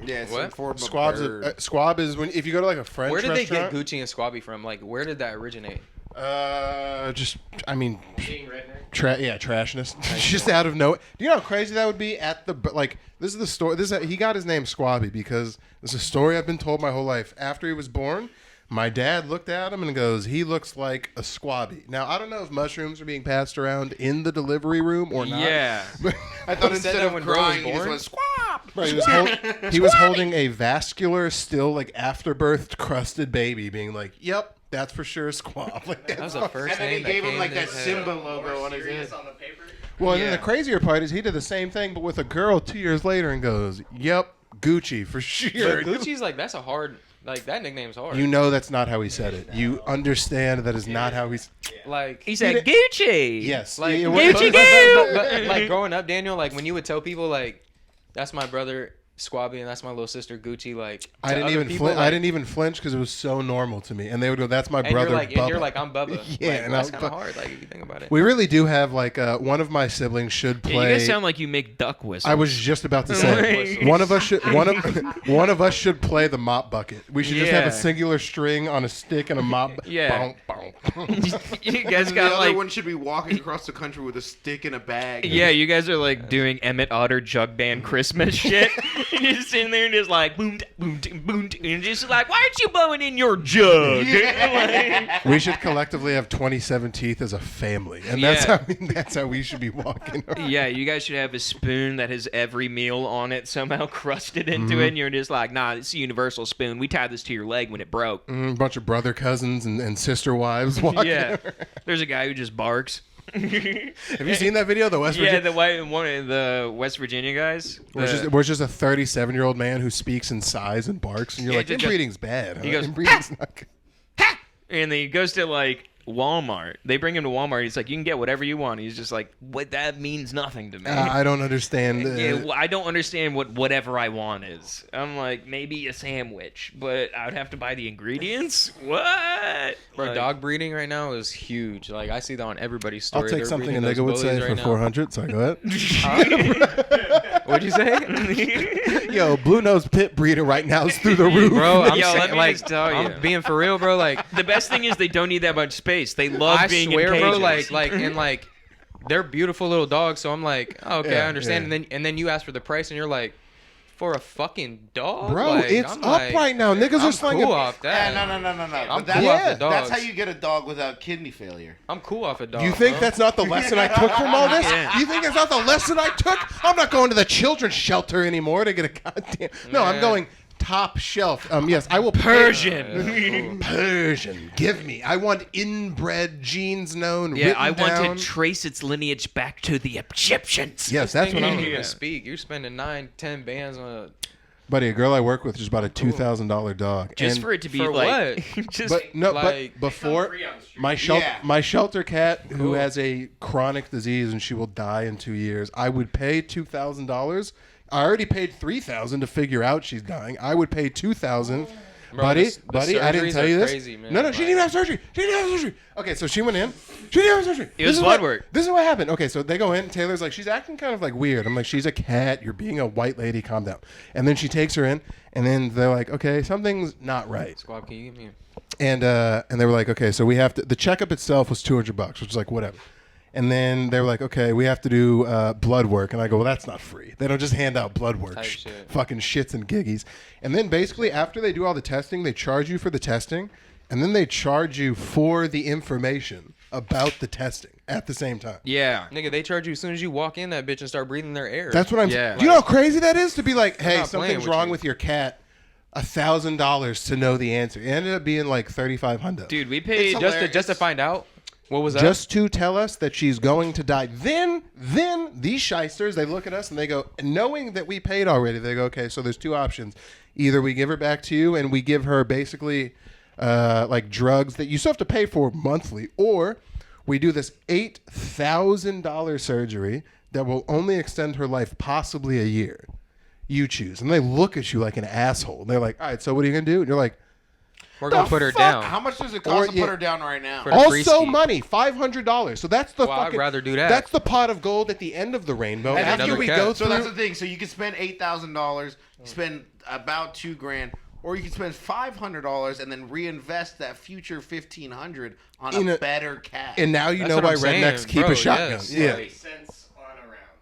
Yeah, it's What? in form of Squab's bird. squab is when if you go to like a French Where did they get restaurant. Gucci and Squabby from? Like, where did that originate? Trashness. Just out of nowhere. Do you know how crazy that would be? This is the story. He got his name Squabby because this is a story I've been told my whole life. After he was born, my dad looked at him and goes, "He looks like a squabby." Now I don't know if mushrooms are being passed around in the delivery room or not. Yeah. But I thought He said instead that of when Bro was crying, he just born? went squab. right, he was holding a vascular, still like afterbirth crusted baby, being like, "Yep, that's for sure squab." Like That was the first And then he name that gave him came like to that his head. Simba logo on his head. Well, and then Yeah. the crazier part is he did the same thing, but with a girl 2 years later, and goes, "Yep, Gucci for sure." But Gucci's like, that's a hard, like, that nickname's hard. You know that's not how he said it. You understand that is not how he's. Like, He said Gucci. Yes. like, it but, was- Gucci but, like, growing up, Daniel, like, when you would tell people, like, that's my brother, Squabby, and that's my little sister, Gucci, like, I to didn't other even people, flinch. I like- didn't even flinch because it was so normal to me, and they would go, "That's my and brother." you're Bubba." like, I'm Bubba. Yeah, like, and that's I'm kind of Bu- hard, like, if you think about it. We really do have like one of my siblings should Yeah, play. you guys sound like you make duck whistles. I was just about to say one of us should one of us should play the mop bucket. We should just have Yeah. a singular string on a stick and a mop. Yeah. Bonk, bonk. You guys And the got other like. one should be walking across the country with a stick in a bag. Yeah, you guys are like doing Emmett Otter jug band Christmas shit. And you're just sitting there and just like boom, boom, boom, and just like, why aren't you blowing in your jug? Like- We should collectively have 27 teeth as a family, and that's Yeah. that's how we should be walking. around. yeah, you guys should have a spoon that has every meal on it somehow crusted into it, and you're just like, nah, it's a universal spoon. We tied this to your leg when it broke. A bunch of brother cousins and sister wives walking. Yeah, around. there's a guy who just barks. Have you seen that video? The West Yeah, Virginia. the white one of the West Virginia guys. Where it's just a 37-year-old man who speaks in sighs and barks, and you're Yeah, like, just- inbreeding's bad. Huh? he goes, Inbreeding's not good. And then he goes to like Walmart. They bring him to Walmart. He's like, you can get whatever you want. He's just like, what? That means nothing to me. I don't understand. Yeah, well, I don't understand what whatever I want is. I'm like, maybe a sandwich, but I would have to buy the ingredients. What? Bro, Like, dog breeding right now is huge. Like, I see that on everybody's I'll story. take They're something a breeding nigga those would say bullies for right now. 400. So go ahead. What'd you say? Yo, Blue Nose Pit breeder right now is through the roof. Bro, I'm Yo, saying, let me like, just tell you. I'm being for real, bro. Like, The best thing is they don't need that much space. They love I being swear, in bro, cages. like, they're beautiful little dogs. So I'm like, oh, okay, Yeah, I understand. yeah. And then you ask for the price, and you're like, for a fucking dog, Bro, like, it's I'm up like, right now. Niggas I'm are slinging. cool off that. No. I'm But cool that's, off the dogs. that's how you get a dog without kidney failure. I'm cool off a dog. You think bro. that's not the lesson I took from all this? Yeah. You think that's not the lesson I took? I'm not going to the children's shelter anymore to get a goddamn. No, I'm Man. going top shelf. Yes, I will. Persian. Persian. Give me. I want inbred genes known. Yeah, written I want down. to trace its lineage back to the Egyptians. Yes, that's what You I'm. can't even Yeah. speak. You're spending 9-10 bands on a Buddy, a girl I work with just bought a $2,000 dog. Just And- for it to be For like, just But no, like- but before my shelter cat who has a chronic disease and she will die in 2 years, I would pay $2,000. I already paid $3,000 to figure out she's dying. I would pay $2,000. Bro, Buddy, the I didn't surgeries tell you are this. crazy, man. No, she didn't have surgery. She didn't have surgery. Okay, so she went in. She didn't have surgery. It was This is blood what- work. This is what happened. Okay, so they go in. Taylor's like, she's acting kind of like weird. I'm like, she's a cat. You're being a white lady. Calm down. And then she takes her in, and then they're like, okay, something's not right. Squab, can you give me? And they were like, okay, so we have to. The checkup itself was $200, which is like whatever. And then they were like, okay, we have to do blood work. And I go, well, that's not free. They don't just hand out blood work. Type shit. Fucking shits and giggies. And then basically after they do all the testing, they charge you for the testing. And then they charge you for the information about the testing at the same time. yeah. Nigga, they charge you as soon as you walk in that bitch and start breathing their air. That's what I'm Yeah. Do you know how crazy that is to be like, hey, not playing something's with wrong you. with your cat. $1,000 to know the answer. It ended up being like $3,500. Dude, we paid. just to find out what was up. Just to tell us that she's going to die. Then these shysters, they look at us and they go, knowing that we paid already, they go, okay, so there's two options. Either we give her back to you and we give her basically like drugs that you still have to pay for monthly, or we do this $8,000 surgery that will only extend her life possibly a year. You choose. And they look at you like an asshole. They're like, all right, so what are you going to do? And you're like, We're gonna put her Fuck, down. How much does it Or cost to you- put her down right now? For- also free-ski. money, $500. So that's the Well, I'd fucking. rather do that. That's the pot of gold at the end of the rainbow. And After another we cat. go So through, that's the thing. So you could spend $8,000, spend about $2,000, or you could spend $500 and then reinvest that future $1,500 on In a a- better cat. and now you That's know what why I'm saying, rednecks keep bro, a shotgun. yes. Yeah. Cents on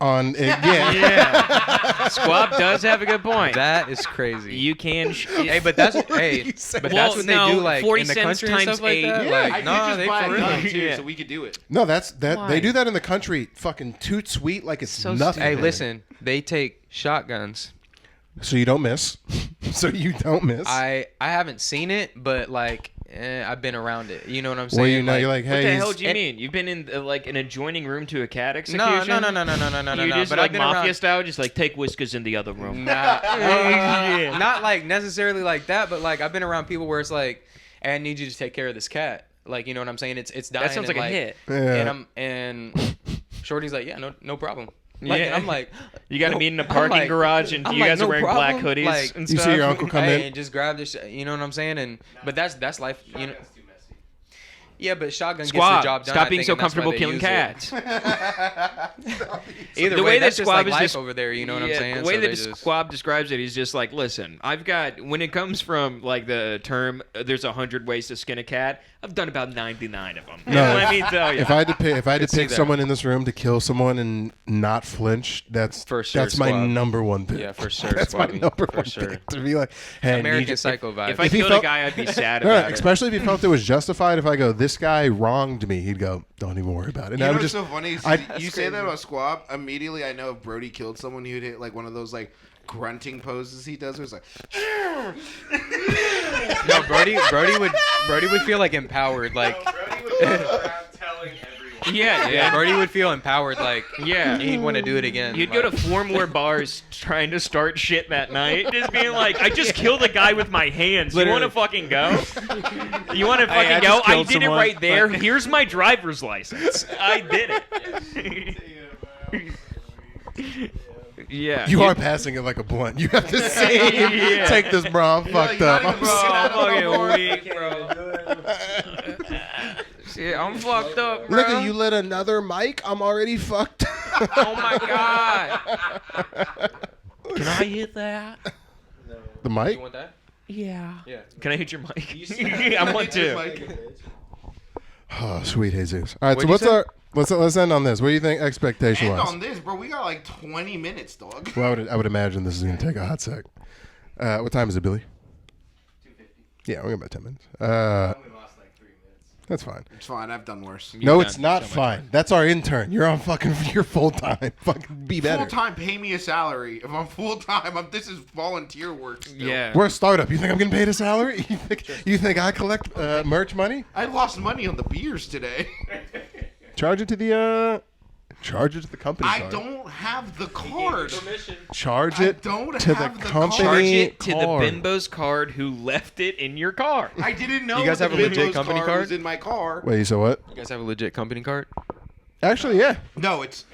around. Yeah. Yeah. Squab does have a good point. That is crazy. You can. Hey, but that's but Well, that's what no, they do like 40 in the cents country and times stuff like 8. that. Yeah. Like, I nah, could they just buy for a real. gun too, Yeah. so we could do it. No, that's that. Why? They do that in the country. Fucking toot sweet like it's So nothing. Hey, listen, they take shotguns. So you don't miss. So you don't miss. I haven't seen it, but like I've been around it. You know what I'm saying? well, you know, you're like, What hey, the he's- hell do you mean? You've been in like an adjoining room to a cat execution? no. You just But like I've been mafia around. style, just like take whiskers in the other room. Nah, not like necessarily like that, but like I've been around people where it's like, hey, I need you to take care of this cat. Like, you know what I'm saying? It's dying. That sounds and, like a hit. Yeah. And Shorty's like, yeah, no problem. Like, Yeah. and I'm like, You got to no. meet in a I'm parking like- garage, and I'm you like, guys no are wearing black problem. hoodies Like, and you stuff. see your uncle come hey, in. and just grab this. You know what I'm saying? And but that's life. You know. Shotgun's too messy. Yeah, but shotgun Squab, gets the job done. stop I being think, so and that's why comfortable they killing use it. cats. Either The way, way that that's just Squab like is life just- over there. You know what I'm Yeah, saying? The way So that they just- Squab describes it, he's just like, listen, I've got, when it comes from like the term, there's 100 ways to skin a cat, I've done about 99 of them. No, Let me tell you. If I had to pick, see that. someone in this room to kill someone and not flinch, that's For sure, that's my Squab. number one pick. Yeah, for sure, That's my Squabby. number For one sure. pick. To be like, hey, I need American you- Psycho vibes. If I If he killed felt- a guy, I'd be sad No, about it. especially if he felt it was justified. If I go, this guy wronged me, he'd go, don't even worry about it. And You I know would what's just, so funny? Is I'd- you say that about Squab, immediately I know if Brody killed someone, he would hit like one of those like grunting poses he does where it's like No, Brody would feel like empowered. Like Brody would go around telling everyone. Yeah, yeah, Brody would feel empowered. Like Yeah. he'd want to do it again. You'd like, go to 4 more bars trying to start shit that night, just being like, I just killed a guy with my hands. You want to fucking go? You want to Hey, I fucking go? just I killed did it someone. right there. Here's my driver's license. I did it. Yeah. you are passing it like a blunt. You have to say, Yeah. take this, bro. I'm fucked up. not I'm even sorry. fucking weak, bro. Shit, I'm fucked up, bro. Look at you lit another mic. I'm already fucked. Oh my god. Can I hit that? The You mic? want that? Yeah. Yeah. Can I hit your mic? I want to. Oh, sweet Jesus. All right, so What'd you what's say? our let's end on this. What do you think expectation end wise? on this, bro. We got like 20 minutes, dog. Well, I would imagine this is gonna take a hot sec. What time is it, Billy? 250. Yeah, we got about 10 minutes. I only lost like 3 minutes. That's fine. It's fine. I've done worse. No, done it's not so much fine. That's our intern. You're on fucking. You're full time. Fucking be better. Full time, pay me a salary. If I'm full time, this is volunteer work. Still. Yeah. We're a startup. You think I'm getting paid a salary? You think I collect merch money? I lost money on the beers today. Charge it to the Charge it to the company I card. don't have the card. Charge I it don't to the have the company Charge it to card. the bimbo's card who left it in your car. I didn't know You guys the have a legit Bimbo's company card card? was in my car. Wait, so what? You guys have a legit company card? Actually, yeah. No, it's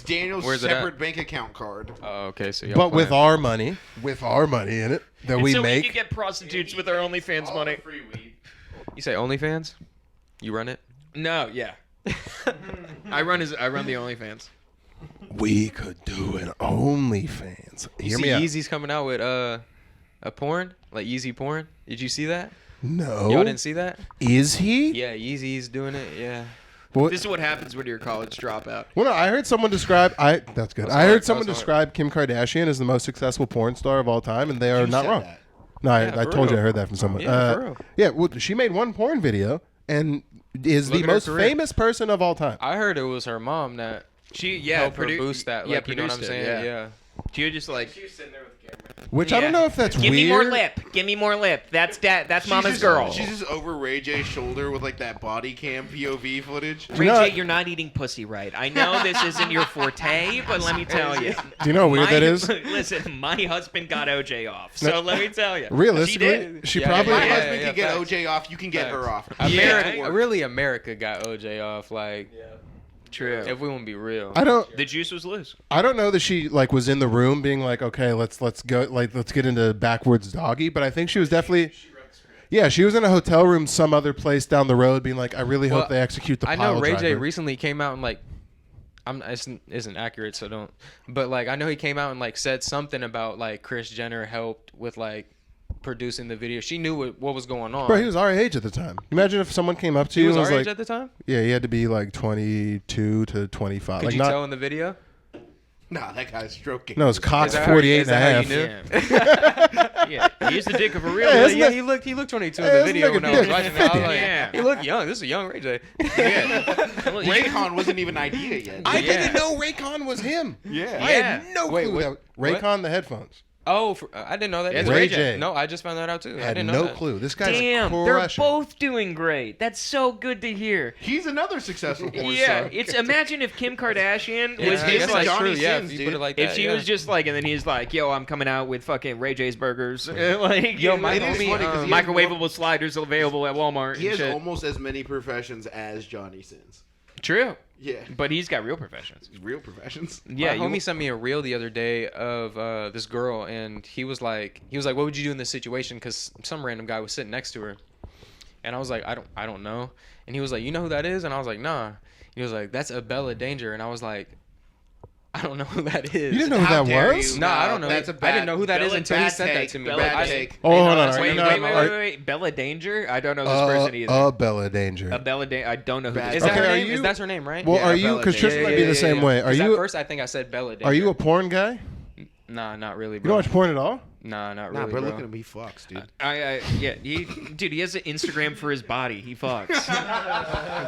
Daniel's Where's it at? separate bank account card. Oh, okay. So y'all But with playing. our money in it that And we so we make. can get prostitutes with our OnlyFans money. Free weed. You say OnlyFans? You run it? No, yeah. I run the OnlyFans. We could do an OnlyFans. You Hear see me out. Yeezy's coming out with a porn? Like Yeezy porn? Did you see that? No. Y'all didn't see that? Is he? Yeah, Yeezy's doing it. Yeah. What? This is what happens when you're a college dropout. Well, no, I heard someone describe. That's good. That's I heard hard. someone That's describe Kim Kardashian as the most successful porn star of all time, and they are You not said wrong. that. No, Yeah, I for told you I real. heard that from someone. Yeah, for real. Yeah, well, she made one porn video and is Look the at her most career. famous person of all time. I heard it was her mom that She helped her boost that. Like, you know what I'm produced it, saying? Yeah. She was just like, She was sitting there with the camera. Which I don't Yeah. know if that's give weird. me more lip. Give me more lip. That's That's Mama's girl. She's just over Ray J's shoulder with like that body cam POV footage. Ray know- J, you're not eating pussy right. I know this isn't your forte, but let me tell you. Do you know how weird that is? Listen, my husband got OJ off, so let me tell you. Realistically, she Yeah, probably. My yeah, husband yeah, can get facts. OJ off. You can get her off. America, Yeah. really, America got OJ off. Like, True. if we want to be real. I don't. The juice was loose. I don't know that she like was in the room being like, okay, let's go, like let's get into backwards doggy. But I think she was definitely. Yeah, she was in a hotel room, some other place down the road, being like, I really hope Well, they execute the I pile know Ray J driver. recently came out and like, isn't accurate, so don't. But like, I know he came out and like said something about like Kris Jenner helped with like producing the video. She knew what was going on. Bro, he was our age at the time. Imagine if someone came up to He you was and our was age like, at the time. yeah, he had to be like 22 to 25. Could like you not, tell in the video? Nah, that guy's stroking. No, his cock's Is that how- 48 is and a that how half. you knew? Yeah, he used the dick of a real. Yeah, lady. isn't Yeah, that- he looked 22 Hey, in the this video nigga when I was dick watching it. I was 50. like, Yeah. he looked young. This is a young Ray J. Raycon wasn't even an idea yet. I Yeah. didn't know Raycon was him. Yeah. I had no Wait, clue. what? that Raycon the headphones. Oh, I didn't know that. It's either. Ray J. No, I just found that out too. I I had didn't know no that. clue. This guy's Damn, they're crushing. both doing great. That's so good to hear. He's another successful porn Yeah, star. it's imagine if Kim Kardashian Yeah, was I just guess like that's true. Johnny Yeah, Sins, if you dude. put it like that. if she yeah. was just like, and then he's like, "Yo, I'm coming out with fucking Ray J's burgers, like, Yo, my It is homie, funny 'cause he has microwavable sliders available at Walmart." He and has shit. almost as many professions as Johnny Sins. True, Yeah. but he's got real professions. Real professions. Yeah, my homie sent me a reel the other day of this girl, and he was like, "What would you do in this situation?" Because some random guy was sitting next to her, and I was like, "I don't know," and he was like, "You know who that is?" And I was like, "Nah." He was like, "That's Abella Danger," and I was like, "I don't know who that is." You didn't know who How that dare was? you. Nah, I don't know. That's a I bad, didn't know who that is until he bad sent that take, to me. Bad But I- take. Oh, hold on. Wait, Are you wait, not- wait, are- wait, wait. Bella Danger? I don't know this person either. Bella Danger. Bella Danger. I don't know who Bad this Is that Okay, her are name? you- That's her name, right? Well, Yeah, are you? Bella Because Tristan Danger. might be the same way. Are 'Cause you? At first, I think I said Bella Danger. Are you a porn guy? Nah, not really, You bro. don't watch porn at all? Nah, not Nah, really, bro, bro. look at him. He fucks, dude. Yeah, dude, he has an Instagram for his body. He fucks.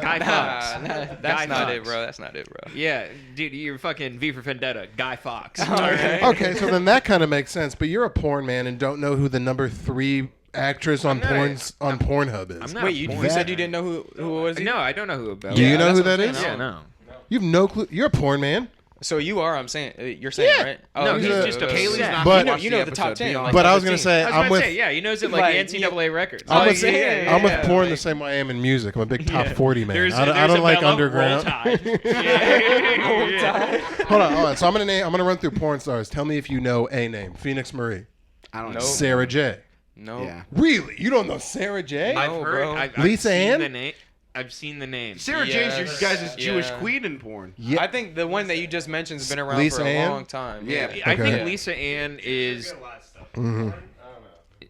Guy Nah, fucks. that's Guy not fucks. it, bro. That's not it, bro. Yeah, dude, you're fucking V for Vendetta. Guy Fox. Okay, so then that kind of makes sense. But you're a porn man and don't know who the number 3 actress on not a- Pornhub is. I'm not. Wait, a you porn said guy. you didn't know who it was? No, I don't know who Bella. Do you Yeah, know that's who what that I'm is? saying. Yeah, no. You've no clue. You're a porn man. So you are. I'm saying. You're saying, right? No, he's he's just a Kaylee's upset. not But- gonna watch You know the top episode, 10, be like- honest. But I was gonna 15. say I was I'm about to with. say, yeah, he knows it like, Like, the NCAA records. I'm Like, with, yeah, I'm with yeah, porn like- the same way I am in music. I'm a big top Yeah. 40 man. There's- I there's don't a like Bella, underground. Roll Tide. Yeah. Hold on. So I'm gonna run through porn stars. Tell me if you know a name. Phoenix Marie, I don't know. Nope. Sarah J. No. Yeah. Really? You don't know Sarah J? I've No, heard. bro. I've Lisa seen Ann? the name. I've seen the name. Sarah J's your Yes. guys' Jewish Yeah. queen in porn. Yeah. I think the one that you just mentioned has been around Lisa for a Ann? long time. Yeah. I Okay. think Yeah. Lisa Ann is A lot of stuff. Mhm. I don't know.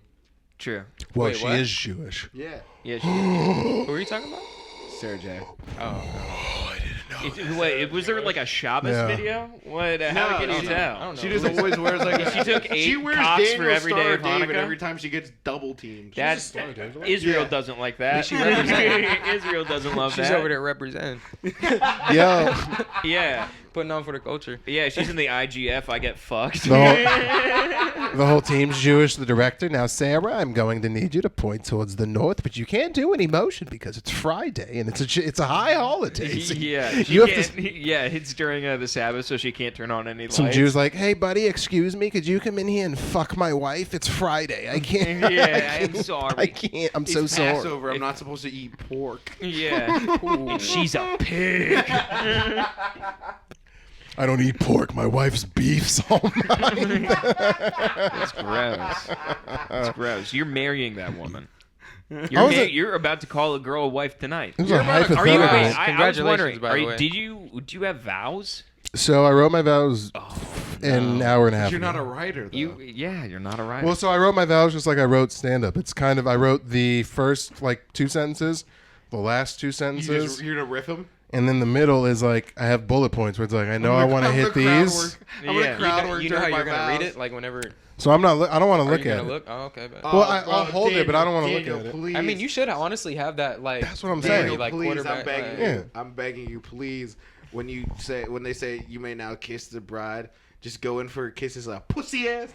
true. Well, Wait, she what? is Jewish. Yeah. Yeah, Who are you talking about? Sarah J. Oh. was there like a Shabbos Yeah. video? What? How No, can I you don't tell? I don't know. She just always wears like She took 8 she wears cocks Daniel's for every day Star of of David Hanukkah. every time she gets double teamed. That's Israel Yeah. doesn't like that. She represent- Israel doesn't love She's that. over there representing. Yo, Yeah. putting on for the culture. Yeah, she's in the IGF. I get fucked. The whole team's Jewish. The director, now Sarah, I'm going to need you to point towards the north, but you can't do any motion because it's Friday and it's a high holiday. So yeah, you have to. yeah, it's during the Sabbath, so she can't turn on any Some lights. Jews like, hey buddy, excuse me, could you come in here and fuck my wife? It's Friday. I can't. Yeah, I'm sorry. I can't. I'm so It's sorry. Passover. I'm not supposed to eat pork. Yeah, and she's a pig. I don't eat pork. My wife's beef's all mine. That's gross. That's gross. You're marrying that woman. You're about to call a girl a wife tonight. It was a Are you? hypothetical. Wait, I was Congratulations, wondering. by the way. Do you have vows? So I wrote my vows in an hour and a half. You're not ago. a writer, though. You're not a writer. Well, so I wrote my vows just like I wrote stand-up. It's kind of I wrote the first like 2 sentences, the last 2 sentences, You're gonna riff him? and then the middle is like I have bullet points where it's like I know I want to hit these. I'm gonna Yeah. crowd work You know how during my you're gonna read vows. it, like whenever. So I'm not. I don't want to Are look you at gonna it. look? Oh, okay. Bet. Well, I'll hold it, but I don't wanna look Daniel, at it. Please. I mean, you should honestly have that like. That's what I'm Daniel, saying. Like please, quarterback. I'm begging Yeah. you. I'm begging you, please. When they say you may now kiss the bride, just go in for kisses like pussy ass.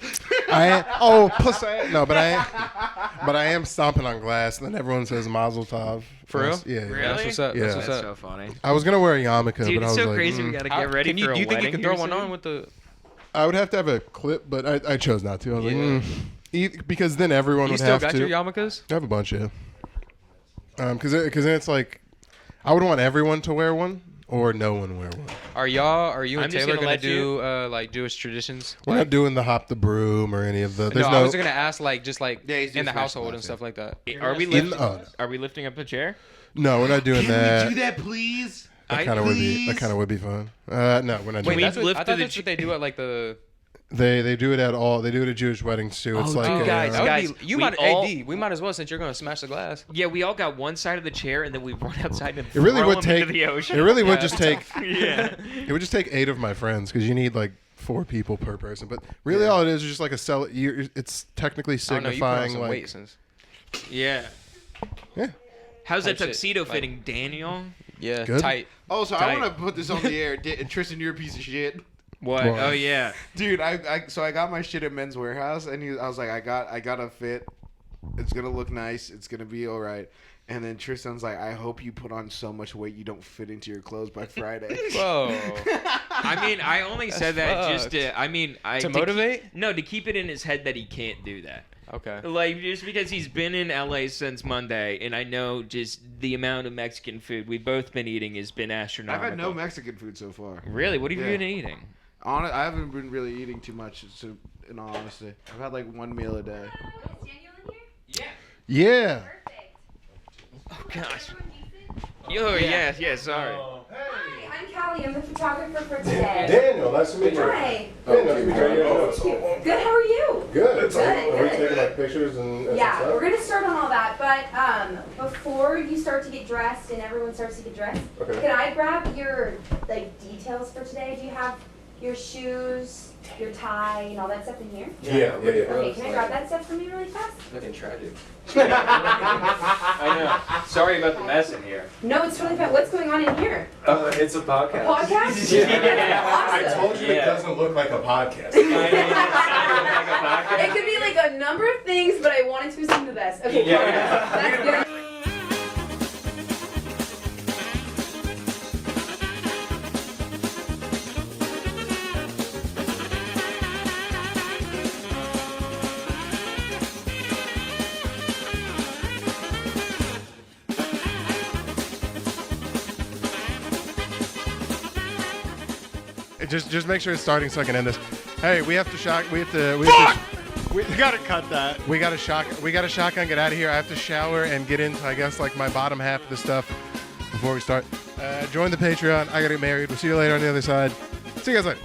Pussy. No, but I am stomping on glass, and then everyone says Mazel Tov. For real? Yeah. Really? That's what's up. Yeah. That's what's That's up. so funny. I was gonna wear a yarmulke, Dude, but I it's was so like, crazy. We gotta How- get ready can you, for a do you think you wedding can throw here one soon? on with the? I would have to have a clip, but I chose not to. I was Yeah. like, because then everyone You would still have got to. your yarmulkes? I have a bunch, yeah. Because then it's like, I would want everyone to wear one or no one wear one. Are you I'm and just Taylor gonna gonna let do like Jewish traditions? We're not doing the hop the broom or any of the. There's No, no. I was gonna ask like just like Yeah, he's in doing the Smash household Mouth, and yeah. stuff like that. Are we In- lifting? oh, Are we lifting up the chair? no, we're not doing that. Can we do that, please? That kind of would be. That Please? kind of would be fun. No, we're not Wait, doing that's that. what, I lifted thought the that's what they do at like the. They do it at all. They do it at Jewish weddings too. It's Oh, like dude, a, guys, That would guys, be, you we might all- AD. We might as well since you're gonna smash the glass. Yeah, we all got one side of the chair, and then we run outside and It really throw would them take. into the ocean. It really would Yeah, just take. yeah. It would just take 8 of my friends because you need like 4 people per person. But really, all it is just like a cell. It's technically I don't know. You put on signifying some like. weight since. Yeah. Yeah. How's that Type shit, tuxedo like- fitting, Daniel? Yeah, Good. tight. Oh, so Tight. I want to put this on the air. Tristan, you're a piece of shit. What? What? Oh yeah. Dude, I got my shit at Men's Warehouse, and I was like, I got a fit. It's gonna look nice. It's gonna be all right. And then Tristan's like, I hope you put on so much weight you don't fit into your clothes by Friday. Whoa. I mean, I only said that just fucked. to. I mean, To motivate? No, to keep it in his head that he can't do that. Okay. Like just because he's been in LA since Monday, and I know just the amount of Mexican food we've both been eating has been I've astronomical. had no Mexican food so far. Really? What have you Yeah. been eating? I haven't been really eating too much. So, in all honesty, I've had like 1 meal a day. Yeah. Oh gosh. Yo, yeah, sorry. Hi, I'm Callie. I'm the photographer for today. Daniel, nice to meet you. Hi. Hey, nice to meet you. Good. How are you? Good. Good, Are we good. taking like pictures and Yeah, stuff? we're gonna start on all that, but before you start to get dressed and everyone starts to get dressed, Okay. can I grab your like details for today? Do you have your shoes, your tie, and all that stuff in here? Yeah. Okay, can I grab that stuff from you really fast? Looking tragic. I know. Sorry about the mess in here. No, it's totally fine. What's going on in here? It's a podcast. Podcast? I Awesome. told you it doesn't look like a podcast. It could be like a number of things, but I wanted to assume the best. Okay, that's good. Just make sure it's starting so I can end this. Hey, we have to shock. We gotta cut that. We gotta shotgun. Get out of here. I have to shower and get into, I guess, like my bottom half of the stuff before we start. Join the Patreon. I gotta get married. We'll see you later on the other side. See you guys later.